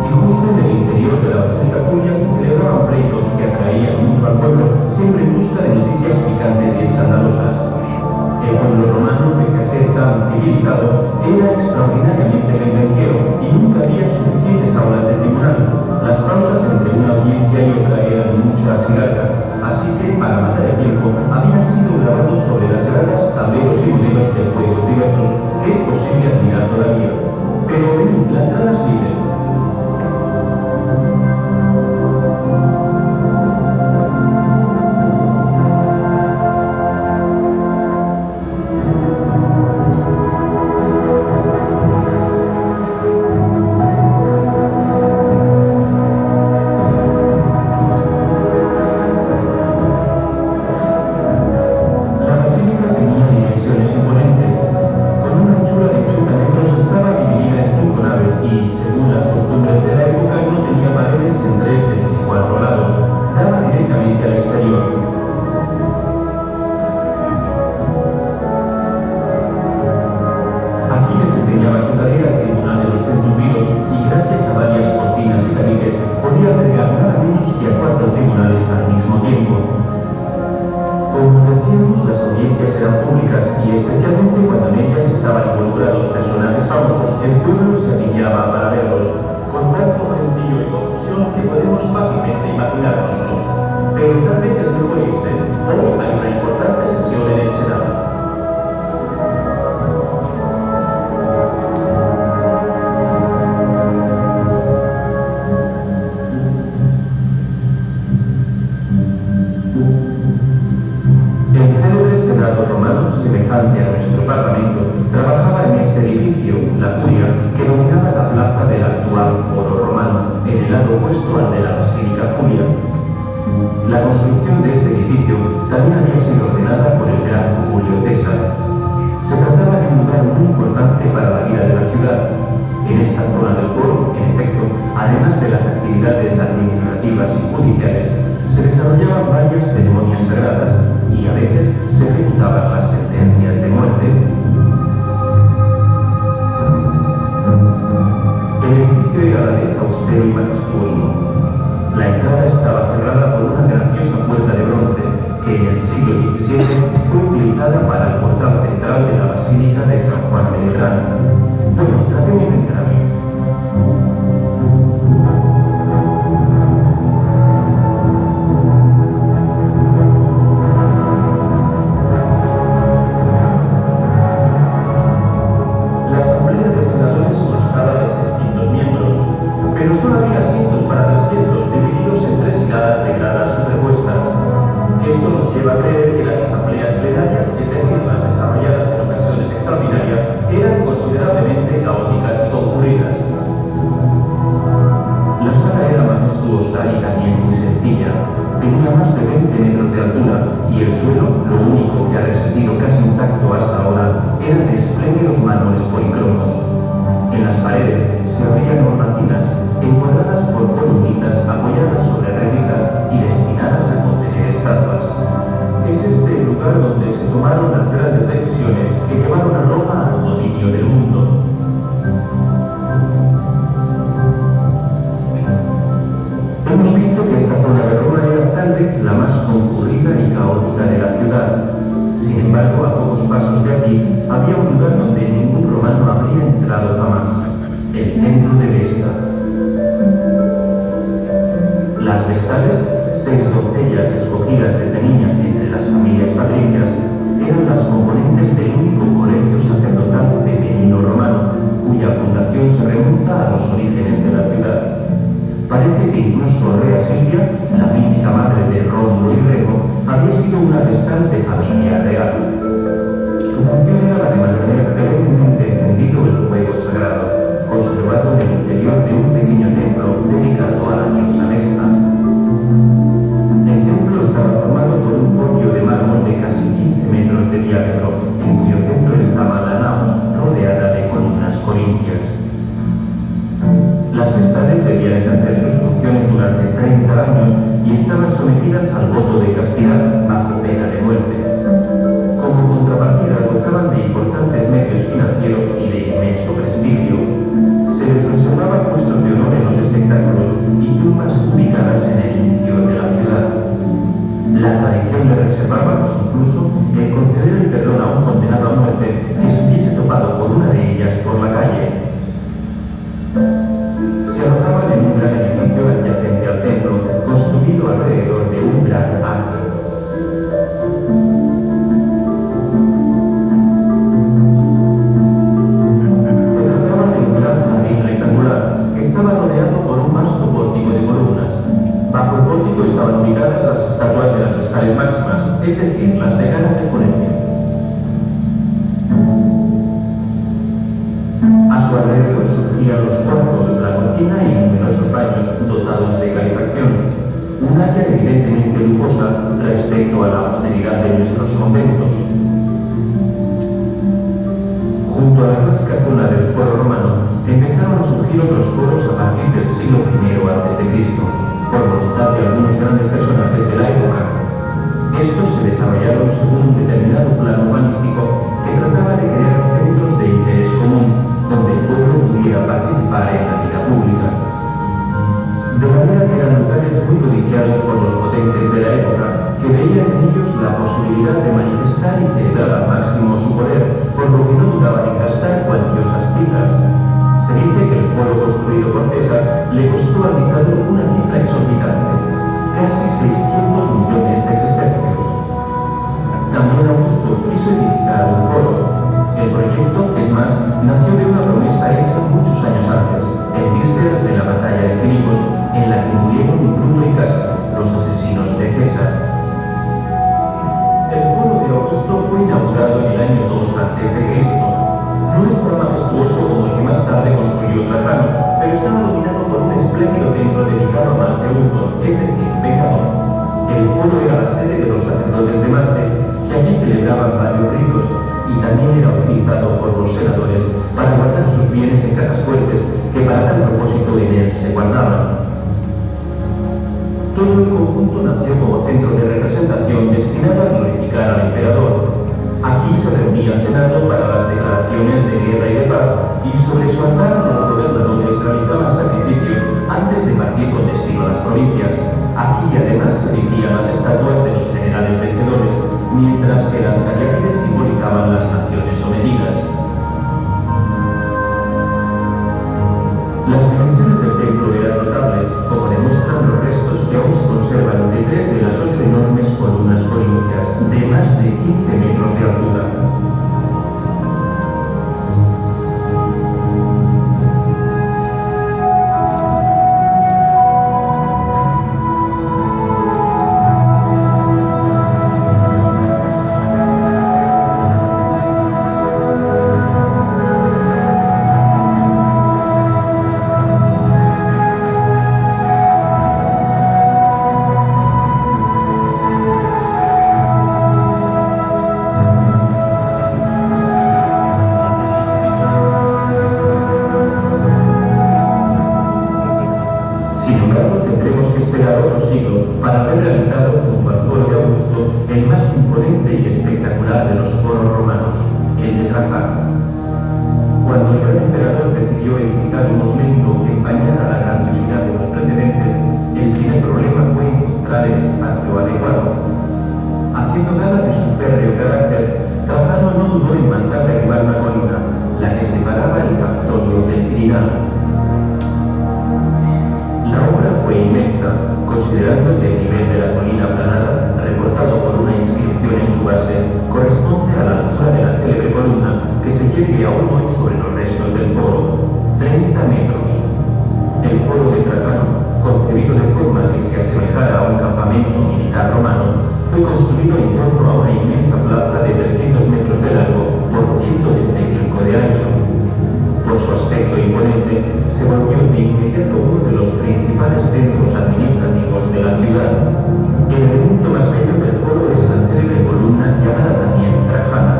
Y justo en el interior de la Basílica Julia se celebraban pleitos que atraían mucho al pueblo, siempre en busca de noticias picantes y escandalosas. El pueblo romano, pese a ser tan civilizado, era extraordinariamente pendenciero y nunca había suficientes aulas de tribunal. Las pausas entre una audiencia y otra eran muchas y largas, así que, para matar el tiempo, habían sido grabados sobre las gradas tableros y modelos de juegos diversos que es posible admirar todavía. Pero la entrada es libre. La basílica tenía dimensiones imponentes. Con una anchura de 80 metros estaba dividida en 5 naves y, según las costumbres de la época, no tenía paredes en 3 de sus 4 lados. Daba directamente al exterior. Aquí desempeñaba su tarea el Tribunal de los Centurios y, gracias a varias cortinas y tabiques, podía albergar nada menos que a 4 tribunales al mismo tiempo. Como decíamos, las audiencias eran públicas y, especialmente cuando en ellas estaban involucrados personajes famosos, el pueblo se arrodillaba para verlos, con tanto gentío y confusión que podemos fácilmente imaginárnoslo. Pero tal vez es mejor irse. Hoy hay una importante sesión en el Senado. El célebre Senado romano, semejante a nuestro Parlamento, trabajaba en este edificio, la Curia, que dominaba la plaza del actual Foro Romano, en el lado opuesto al de la Basílica Julia. La construcción de este edificio también había sido ordenada por el gran Julio César. Se trataba de un lugar muy importante para la vida de la ciudad. En esta zona del Foro, en efecto, además de las actividades administrativas y judiciales, se desarrollaban varias ceremonias sagradas y a veces se ejecutaban las sentencias de muerte. El edificio era a la vez austero y majestuoso. La entrada estaba cerrada por una grandiosa puerta de bronce que en el siglo XVII fue utilizada para el portal central de la había asientos para 300 divididos en 3 hiladas de gradas superpuestas. Esto nos lleva a creer que las asambleas plenarias, es decir, las desarrolladas en ocasiones extraordinarias, eran considerablemente caóticas y concurridas. La sala era majestuosa y también muy sencilla. Tenía más de 20 metros de altura y el suelo, lo único que ha resistido casi intacto hasta ahora, eran espléndidos mármoles policromos. En las paredes se abrían hornacinas encuadradas por columnitas apoyadas sobre repisas y destinadas a contener estatuas. Es este el lugar donde se tomaron las grandes decisiones que llevaron a Roma al dominio del mundo. Hemos visto que esta zona de Roma era tal vez la más concurrida y caótica de la ciudad. Sin embargo, a pocos pasos de aquí había un lugar donde ningún romano habría entrado jamás: el templo de Vesta. Las vestales, 6 doncellas escogidas desde niñas entre las familias patricias, eran las componentes del único colegio sacerdotal femenino romano, cuya fundación se remonta a los orígenes de la ciudad. Parece que incluso Rea Silvia, la mítica madre de Rómulo y Remo, había sido una vestal de familia real. Su función era la de mantener perennemente encendido el fuego sagrado, conservado en el interior de un pequeño templo dedicado a la diosa Vesta. El templo estaba formado por un podio de mármol de casi 15 metros de diámetro, en cuyo centro estaba la naos, rodeada de columnas corintias. Las vestales debían ejercer sus funciones durante 30 años y estaban sometidas al voto de castidad bajo pena de muerte. Como contrapartida gozaban de importantes medios financieros y de inmenso prestigio. Se les reservaban puestos de honor en los espectáculos y tumbas ubicadas en el interior de la ciudad. La tradición le reservaba incluso el conceder el perdón a un condenado a muerte que se hubiese topado con una de ellas por la calle. Se alojaban en un gran edificio adyacente al templo, construido alrededor de un gran arco. Se trataba de un gran jardín rectangular que estaba rodeado por un vasto pórtico de columnas. Bajo el pórtico estaban ubicadas las estatuas de las vestales máximas, es decir, las decanas de Florencia. A su alrededor surgían los cuartos, la cocina y numerosos baños dotados de calefacción, un área evidentemente lujosa respecto a la austeridad de nuestros conventos. Junto a la clásica zona del foro romano empezaron a surgir otros foros a partir del siglo I a.C., por voluntad de algunos grandes personajes de la época. Estos se desarrollaron según un determinado plan urbanístico que trataba de crear centros de interés común, donde el pueblo pudiera participar en la vida pública. De manera que eran lugares muy codiciados por los potentes de la época, que veían en ellos la posibilidad de manifestar y celebrar al máximo su poder, por lo que no dudaban en gastar cuantiosas cifras. Se dice que el foro construido por César le costó al dictador una cifra exorbitante, casi 600 millones de sestercios. También Augusto quiso edificar un foro. El proyecto, es más, nació de una promesa hecha muchos años antes, en vísperas de la batalla de Filipos, en la que murieron Bruto y Casio, los asesinos de César. El foro de Augusto fue inaugurado en el año 2 a.C. No es tan majestuoso como el que más tarde construyó Trajano, pero estaba dominado por un espléndido templo dedicado a Marte Unto, es decir, pecador. El foro era la sede de los sacerdotes de Marte, que allí celebraban varios ritos, y también era utilizado por los senadores para guardar sus bienes en cajas fuertes que para tal propósito en él se guardaban. Todo el conjunto nació como centro de representación destinado a glorificar al emperador. Aquí se reunía el Senado para las declaraciones de guerra y de paz, y sobre su altar los gobernadores realizaban sacrificios antes de partir con destino a las provincias. Aquí además se erigían las estatuas de los generales vencedores, mientras que las cariátides simbolizaban las naciones sometidas. Las dimensiones del templo eran notables, como demuestran los restos que aún se conservan de 3 de las 8 enormes columnas corintias, de más de 15 metros de altura. embargo, tendremos que esperar otro siglo para haber realizado junto al foro de Augusto el más imponente y espectacular de los foros romanos, el de Trajano. Cuando el gran emperador decidió edificar un monumento que empañara la grandiosidad de los precedentes, el primer problema fue encontrar el espacio adecuado. Haciendo gala de su férreo carácter, Trajano no dudó en mandar derribar una colina, la que separaba el Capitolio del Quirinal. La obra fue inmensa, considerando que el nivel de la colina aplanada, reportado por una inscripción en su base, corresponde a la altura de la célebre columna que se yergue aún hoy sobre los restos del foro, 30 metros. El foro de Trajano, concebido de forma que se asemejara a un campamento militar romano, fue construido en torno a una inmensa plaza de 300 metros de largo por 185 de ancho. Por su aspecto imponente, se volvió de inmediato uno de los principales centros administrativos de la ciudad. El elemento más bello del foro es la célebre columna llamada también Trajana,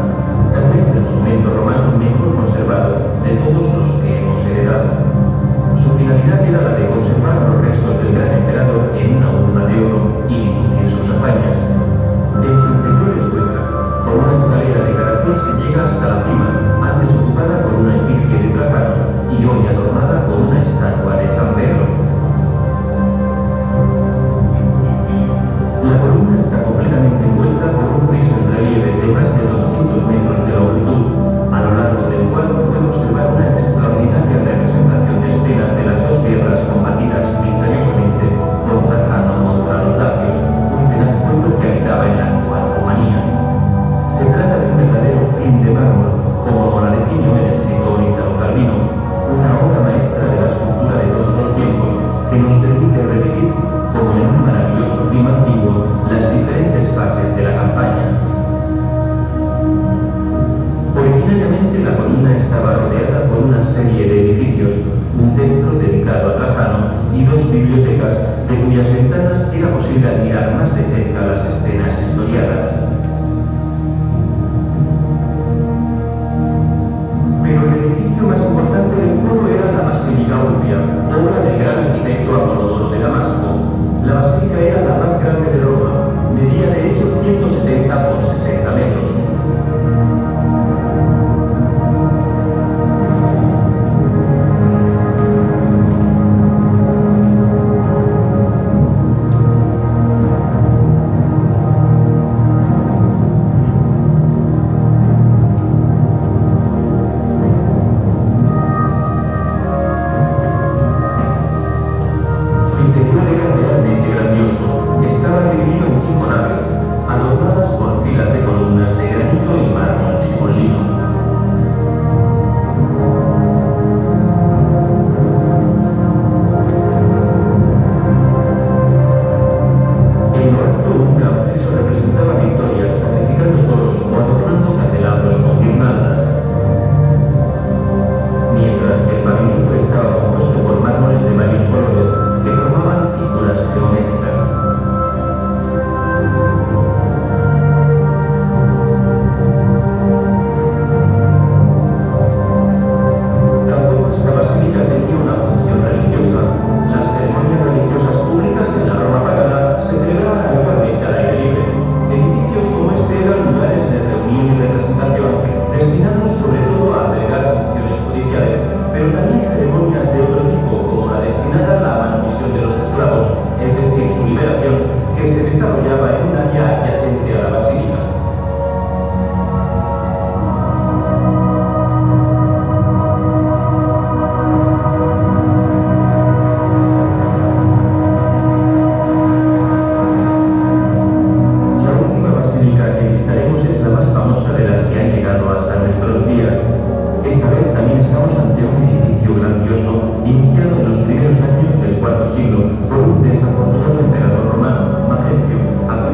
tal vez el monumento romano mejor conservado de todos los que hemos heredado. Su finalidad era la de conservar los restos del gran emperador en una urna de oro y difundir sus hazañas. En su interior es hueca, por una escalera de caracol se llega hasta la cima, antes ocupada por una efigie de Trajano y hoy adornada con una estatua de San Pedro. La columna está completamente envuelta por un friso en relieve de más de 200 metros de longitud, a lo largo del cual se puede observar una extraordinaria representación de escenas de las dos guerras combatidas victoriosamente por Trajano contra los dacios, un tenaz pueblo que habitaba en la actual Rumanía. Se trata de un verdadero film de mármol, como la definió el escritor Italo Calvino, una obra maestra de la escultura de todos los tiempos que nos permite revivir, como en un maravilloso film antiguo, las diferentes fases de la campaña. Originariamente la columna estaba rodeada por una serie de edificios, un templo dedicado a Trajano y dos bibliotecas de cuyas ventanas era posible admirar más de cerca las escenas historiadas. Pero el edificio más importante del foro era la Basílica Urbia, obra del gran arquitecto Apolodoro de Damasco. La basílica era la más grande de Roma, medía de hecho 170 por 60 metros. Iniciado en los primeros años del cuarto siglo por un desafortunado emperador romano, Magencio, a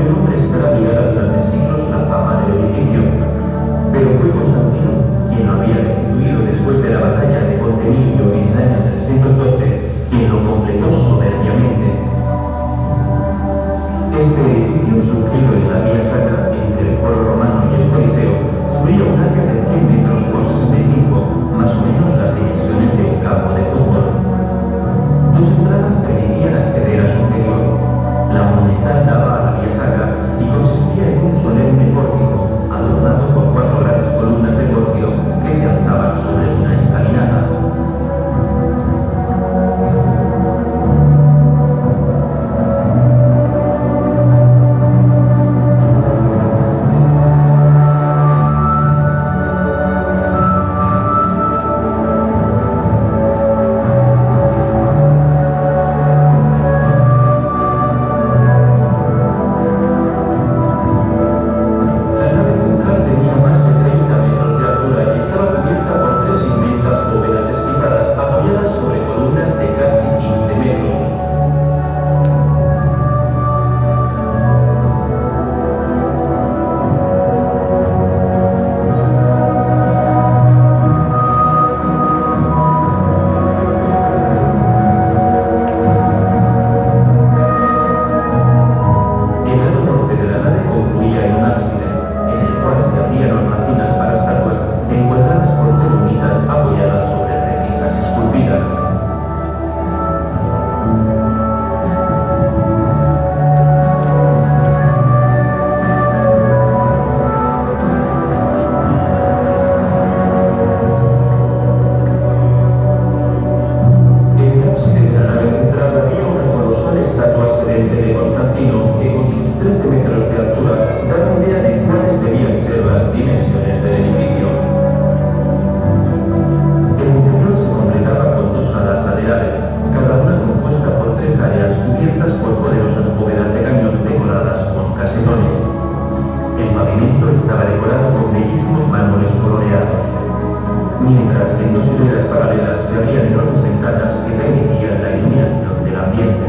mientras que en dos hileras paralelas se abrían enormes ventanas que permitían la iluminación del ambiente.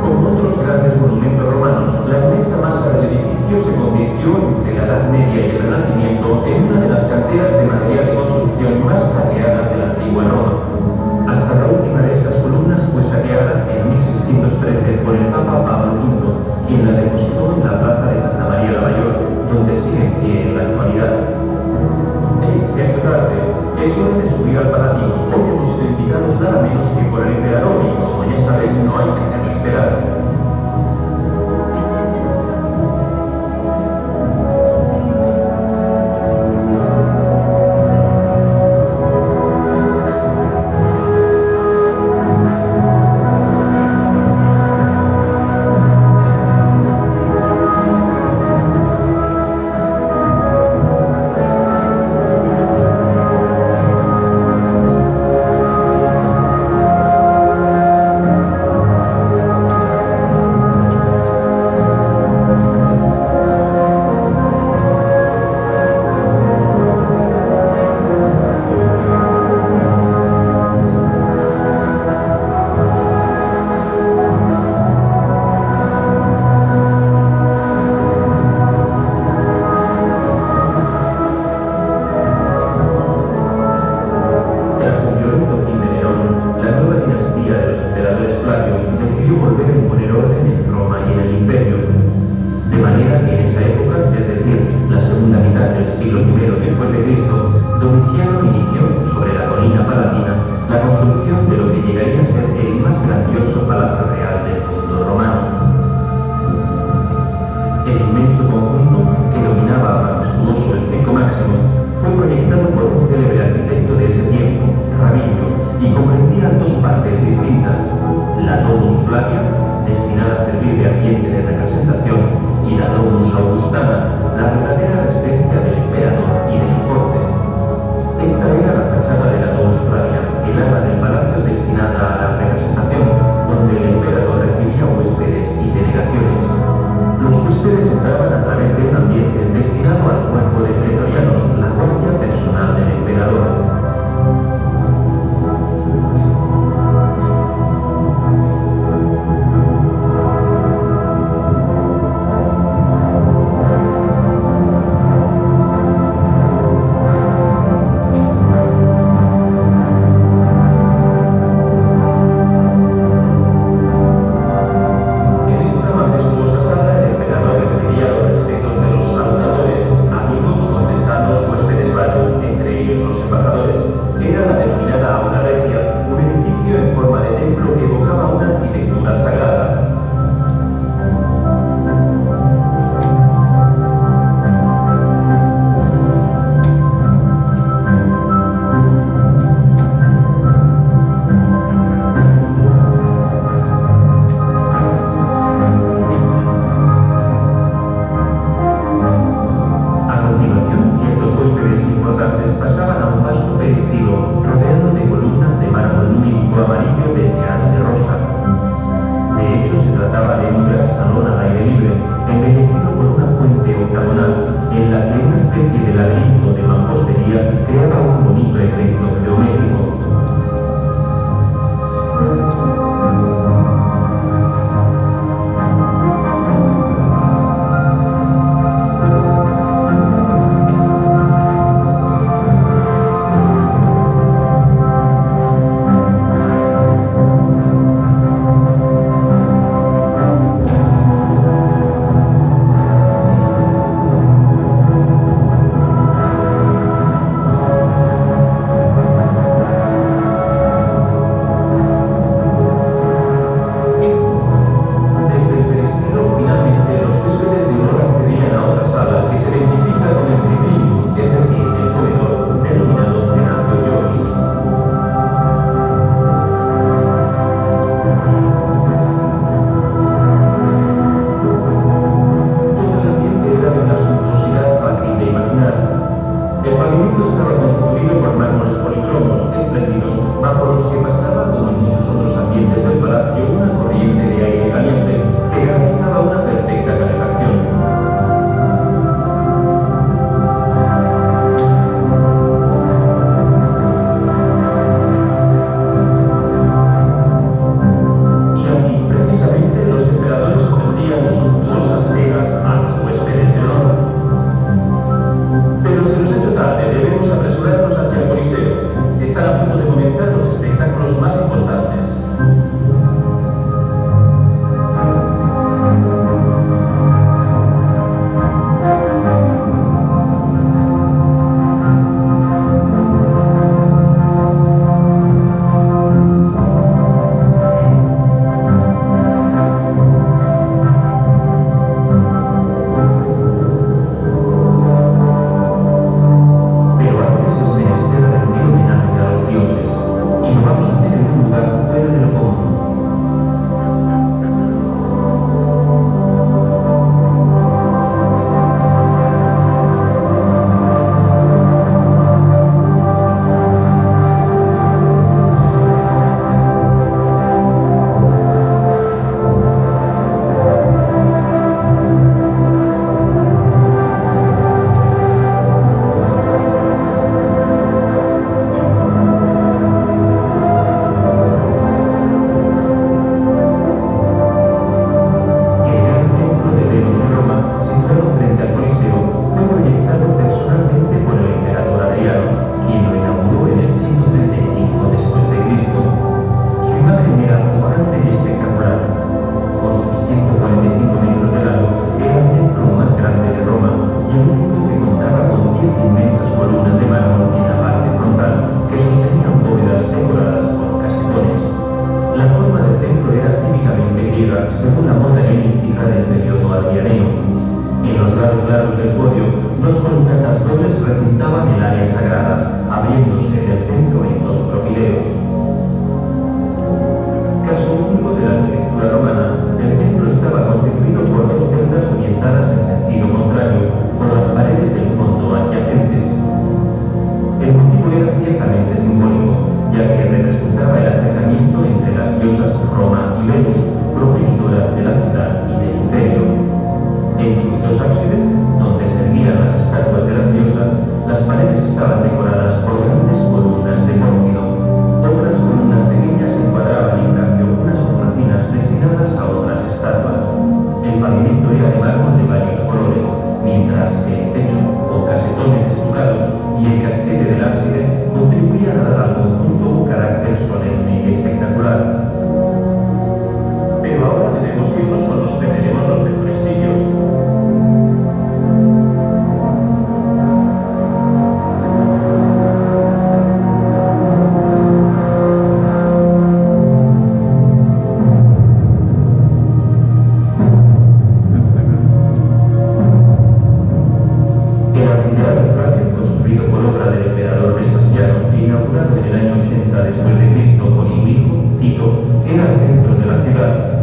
Como otros grandes monumentos romanos, la inmensa masa del edificio se convirtió entre la Edad Media y el Renacimiento en una de las canteras de material de construcción más saqueadas de la antigua Roma. Hasta la última de esas columnas fue saqueada en 1613 por el Papa Pablo V, quien la depositó en la plaza de Santa María la Mayor, donde sigue en pie en la actualidad. Se ha hecho tarde, es hora de subir al Palatino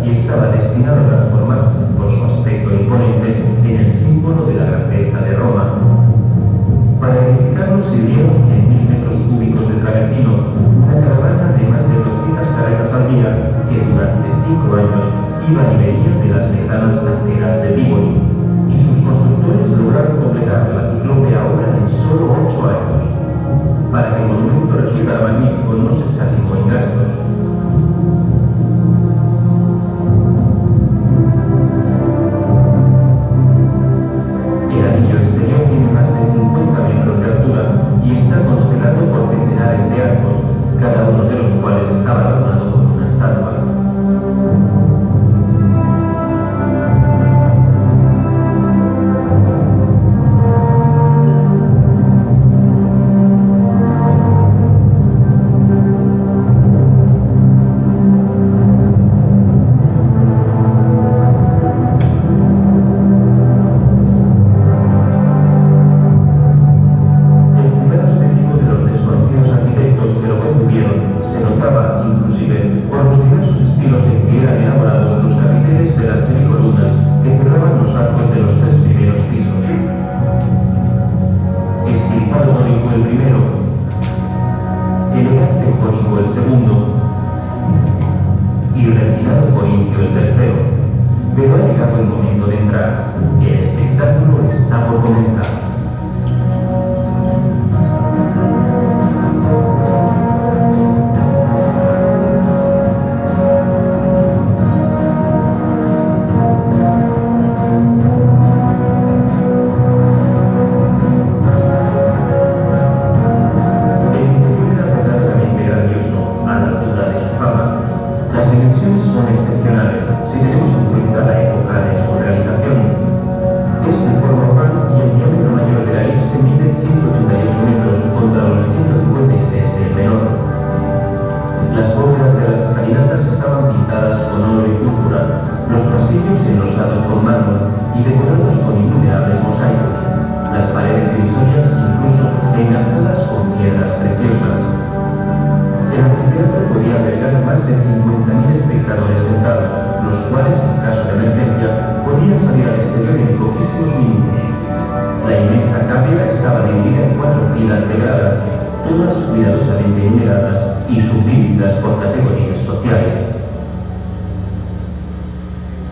y estaba destinado a transformarse por su aspecto imponente en el símbolo de la grandeza de Roma. Para edificarlo sirvieron 100.000 metros cúbicos de travertino, una caravana de más de 200 carretas al día que durante 5 años iban y venían de las lejanas canteras de Tivoli, y sus constructores lograron completar la ciclópea obra en solo 8 años. Para que el monumento resultara magnífico no se escatimó en gastos. El anillo exterior tiene más de 50 metros de altura y está constelado por centenares de arcos, cada uno de los cuales estaba adornado con una estatua.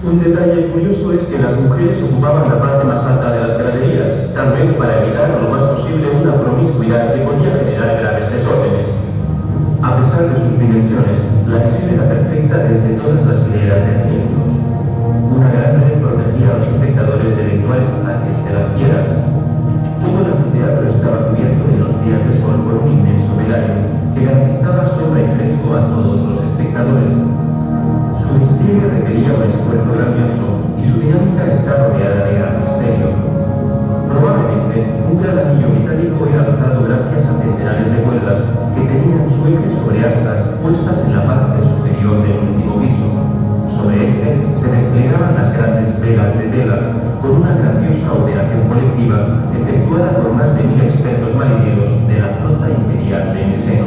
Un detalle curioso es que las mujeres ocupaban la parte más alta de las graderías, tal vez para evitar lo más posible una promiscuidad que podía generar graves desórdenes. A pesar de sus dimensiones, la visión era perfecta desde todas las hileras de asientos. Una gran red protegía a los espectadores de eventuales ataques de las fieras. Todo el anfiteatro estaba cubierto en los días de sol por un inmenso velario que garantizaba sombra y fresco a todos los espectadores. Su despliegue requería un esfuerzo grandioso y su dinámica está rodeada de gran misterio. Probablemente, un gran anillo metálico era alzado gracias a centenares de cuerdas que tenían su eje sobre astas puestas en la parte superior del último piso. Sobre este se desplegaban las grandes velas de tela, con una grandiosa operación colectiva efectuada por más de 1000 expertos marineros de la flota imperial de Miseno.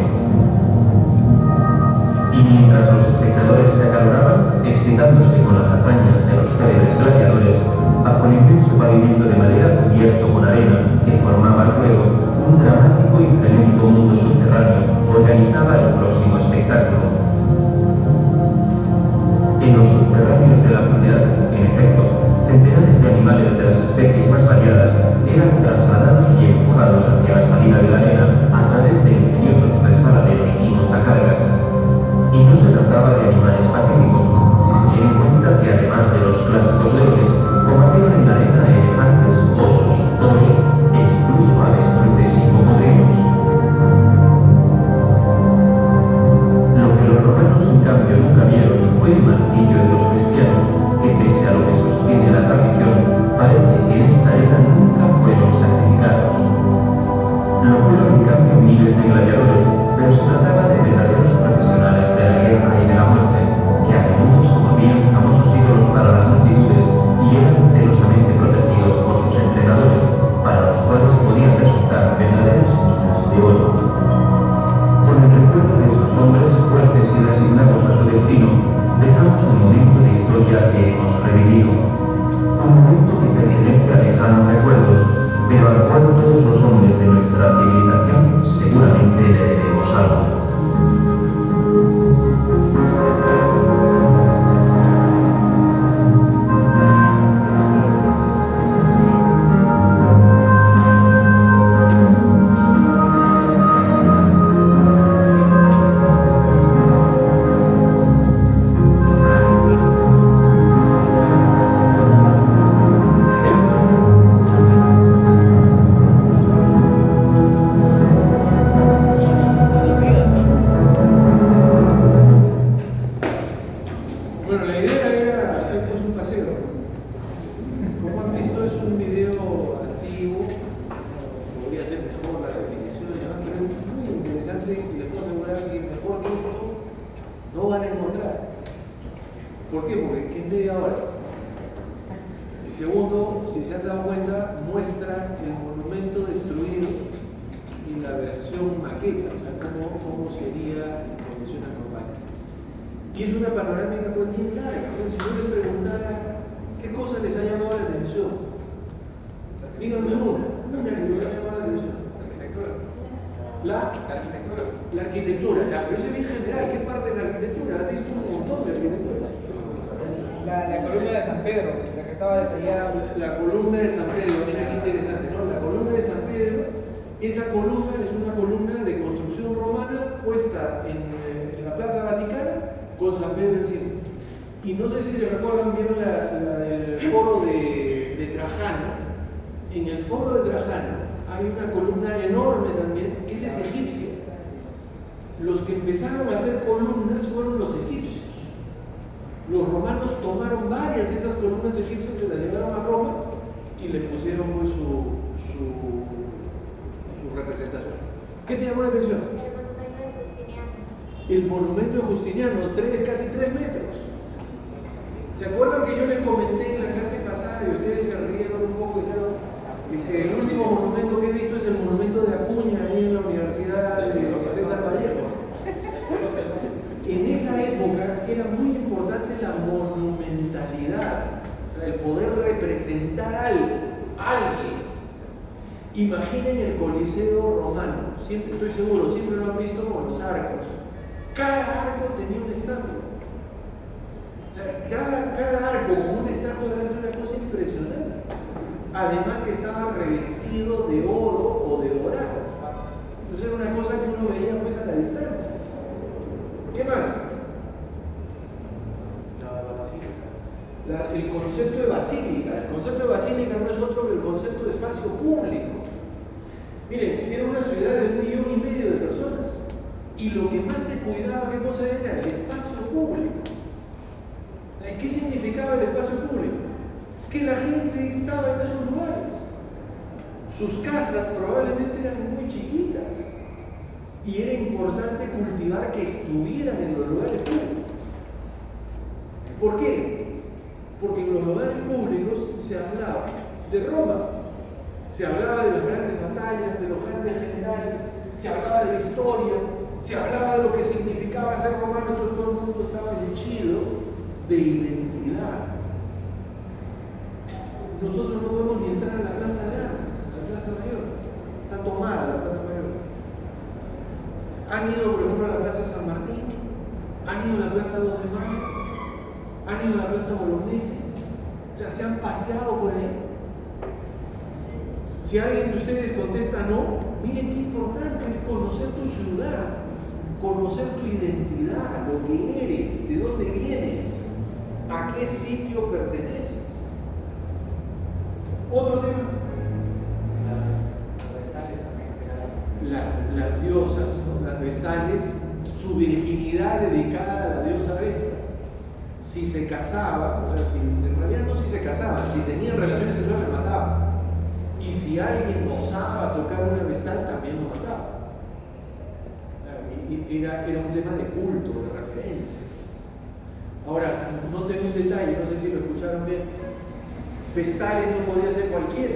Y mientras los espectadores se acaloraban, excitándose con las hazañas de los célebres gladiadores, bajo el inmenso pavimento de madera cubierto con arena que formaba luego un dramático y frenético mundo subterráneo, organizaba el próximo espectáculo. En los subterráneos de la propiedad, en efecto, centenares de animales de las especies más variadas eran trasladados y empujados hacia la salida de la arena a través de ingeniosos resbaladeros y montacargas. Y no se trataba de animales pacíficos, si se tiene en cuenta que además de los clásicos leones, combatieron en la arena elefantes, osos, toros e incluso aves cruces y cocodrilos. Lo que los romanos en cambio nunca vieron fue el martillo de los cristianos, que pese la idea era hacer pues un paseo. Como han visto, es un video antiguo, podría ser mejor la definición y demás, pero es muy interesante y les puedo asegurar que mejor que esto no van a encontrar. ¿Por qué? Porque es media hora. Y segundo, si se han dado cuenta, muestra el monumento destruido y la versión maqueta, o sea, cómo sería en condiciones normales. Y es una panorámica pues bien larga. Entonces, si yo les preguntara qué cosa les ha llamado la atención, díganme una que les ha llamado la atención. La arquitectura. La arquitectura, ya, pero eso es bien general. ¿Qué parte de la arquitectura? ¿Has visto un montón de arquitectura? La columna de San Pedro, la que estaba detallada. La columna de San Pedro, mira qué interesante, ¿no? La columna de San Pedro, esa columna es una columna de construcción romana puesta en la Plaza Vaticana con San Pedro encima. Y no sé si se recuerdan bien la del foro de Trajano. En el foro de Trajano hay una columna enorme también, esa es egipcia. Los que empezaron a hacer columnas fueron los egipcios. Los romanos tomaron varias de esas columnas egipcias, se las llevaron a Roma y le pusieron pues, su representación. ¿Qué te llamó la atención? El monumento de Justiniano, casi 3 metros. ¿Se acuerdan que yo les comenté en la clase pasada y ustedes se rieron un poco? El último monumento que he visto es el monumento de Acuña ahí en la Universidad de César Vallejo. En esa época era muy importante la monumentalidad, el poder representar algo, alguien. Imaginen el Coliseo romano, siempre, estoy seguro, siempre lo han visto como los arcos. Cada arco tenía una estatua. O sea, cada arco como una estatua era una cosa impresionante. Además que estaba revestido de oro o de dorado. Entonces era una cosa que uno veía pues a la distancia. ¿Qué más? El concepto de basílica. El concepto de basílica no es otro que el concepto de espacio público. Miren, era una ciudad de 1,5 millones de personas. Y lo que más se cuidaba, ¿qué cosa era? El espacio público. ¿Qué significaba el espacio público? Que la gente estaba en esos lugares. Sus casas probablemente eran muy chiquitas. Y era importante cultivar que estuvieran en los lugares públicos. ¿Por qué? Porque en los lugares públicos se hablaba de Roma, se hablaba de las grandes batallas, de los grandes generales, se hablaba de la historia, se hablaba de lo que significaba ser romano, entonces todo el mundo estaba henchido de identidad. Nosotros no podemos ni entrar a la Plaza de Armas, a la Plaza Mayor, está tomada la Plaza Mayor. Han ido, por ejemplo, a la Plaza San Martín, han ido a la Plaza 2 de Mayo, han ido a la Plaza Bolognese, o sea, se han paseado por ahí. Si alguien de ustedes contesta no, miren qué importante es conocer tu ciudad, conocer tu identidad, lo que eres, de dónde vienes, a qué sitio perteneces. Otro tema. Las diosas, ¿no? Las vestales, su virginidad dedicada a la diosa Vesta. Si se casaba, o sea, en realidad no si se casaban, si tenían relaciones sexuales mataban. Y si alguien osaba tocar una vestal, también lo mataba. Era un tema de culto, de referencia. Ahora, no tengo un detalle, no sé si lo escucharon bien. Vestales no podía ser cualquiera.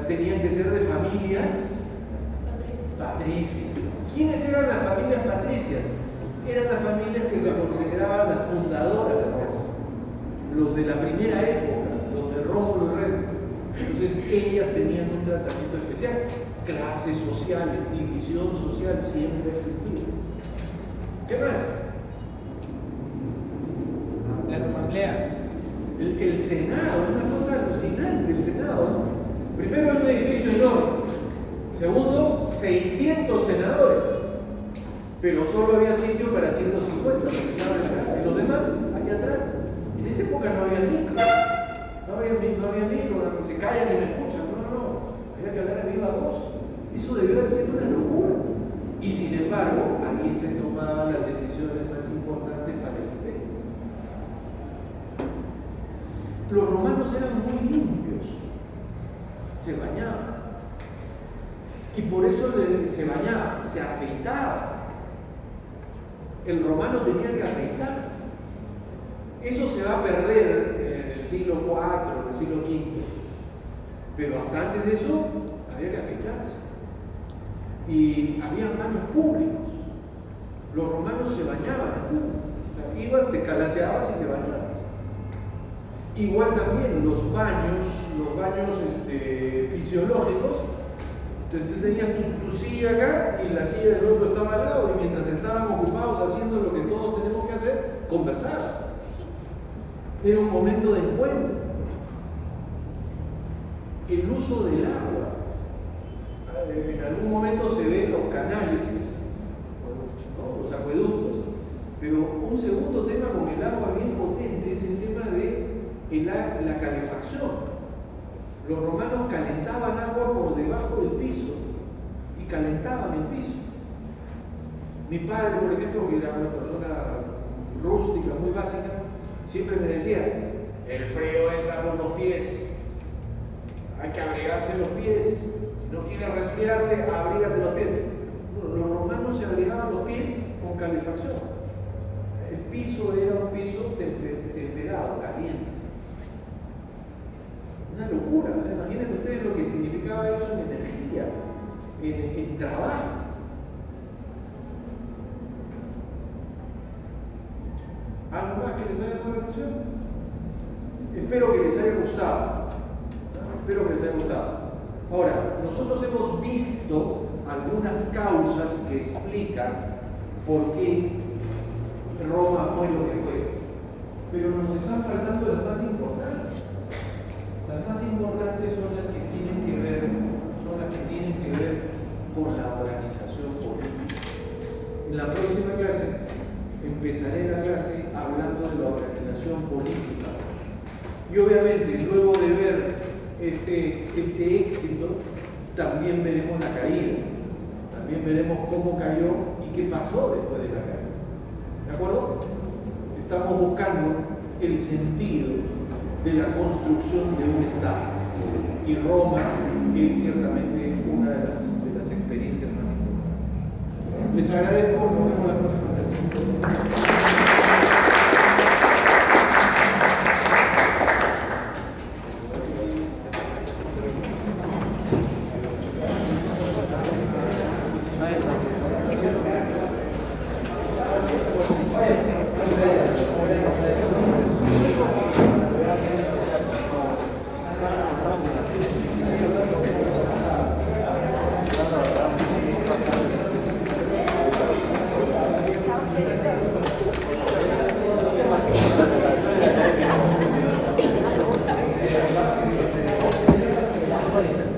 Tenían que ser de familias patricias. ¿Quiénes eran las familias patricias? Eran las familias que se consideraban las fundadoras de Roma, los de la primera época, los de Rómulo y Remo. Entonces ellas tenían un tratamiento especial. Clases sociales, división social siempre ha existido. ¿Qué más? Las asambleas. El Senado, una cosa alucinante, el Senado, ¿no? Primero, hay un edificio enorme. Segundo, 600 senadores. Pero solo había sitio para 150. Y los demás, allá atrás. En esa época no había micro. No había micro, se callan y me escuchan. No. Había que hablar a viva voz. Eso debió de ser una locura. Y sin embargo, ahí se tomaban las decisiones más importantes para el imperio. Los romanos eran muy limpios, se bañaban. Y por eso se bañaban, se afeitaban. El romano tenía que afeitarse. Eso se va a perder en el siglo IV, en el siglo V. Pero hasta antes de eso había que afeitarse. Y había baños públicos. Los romanos se bañaban en público. O sea, ibas, te calateabas y te bañabas. Igual también los baños fisiológicos. Tú tenías tu silla acá y la silla del otro estaba al lado, y mientras estaban ocupados haciendo lo que todos tenemos que hacer, conversaban. Era un momento de encuentro. El uso del agua. En algún momento se ven los canales, ¿no? Los acueductos, pero un segundo tema con el agua bien potente es el tema de la calefacción. Los romanos calentaban agua por debajo del piso y calentaban el piso. Mi padre, por ejemplo, que era una persona rústica, muy básica, siempre me decía: el frío entra por los pies, hay que abrigarse los pies. Si no quieres resfriarte, abrígate los pies. Bueno, los romanos se abrigaban los pies con calefacción. El piso era un piso temperado, caliente. Una locura, ¿no? Imaginen ustedes lo que significaba eso en energía, en trabajo. ¿Algo más que les haya llamado la atención? Espero que les haya gustado. Espero que les haya gustado. Ahora, nosotros hemos visto algunas causas que explican por qué Roma fue lo que fue, pero nos están faltando las más importantes. Las más importantes son las que tienen que ver con la organización política. En la próxima clase empezaré la clase hablando de la organización política. Y obviamente, luego de ver este éxito, también veremos la caída. También veremos cómo cayó y qué pasó después de la caída. ¿De acuerdo? Estamos buscando el sentido de la construcción de un Estado. Y Roma es ciertamente una de las experiencias más importantes. Les agradezco, nos vemos la próxima clase. Gracias.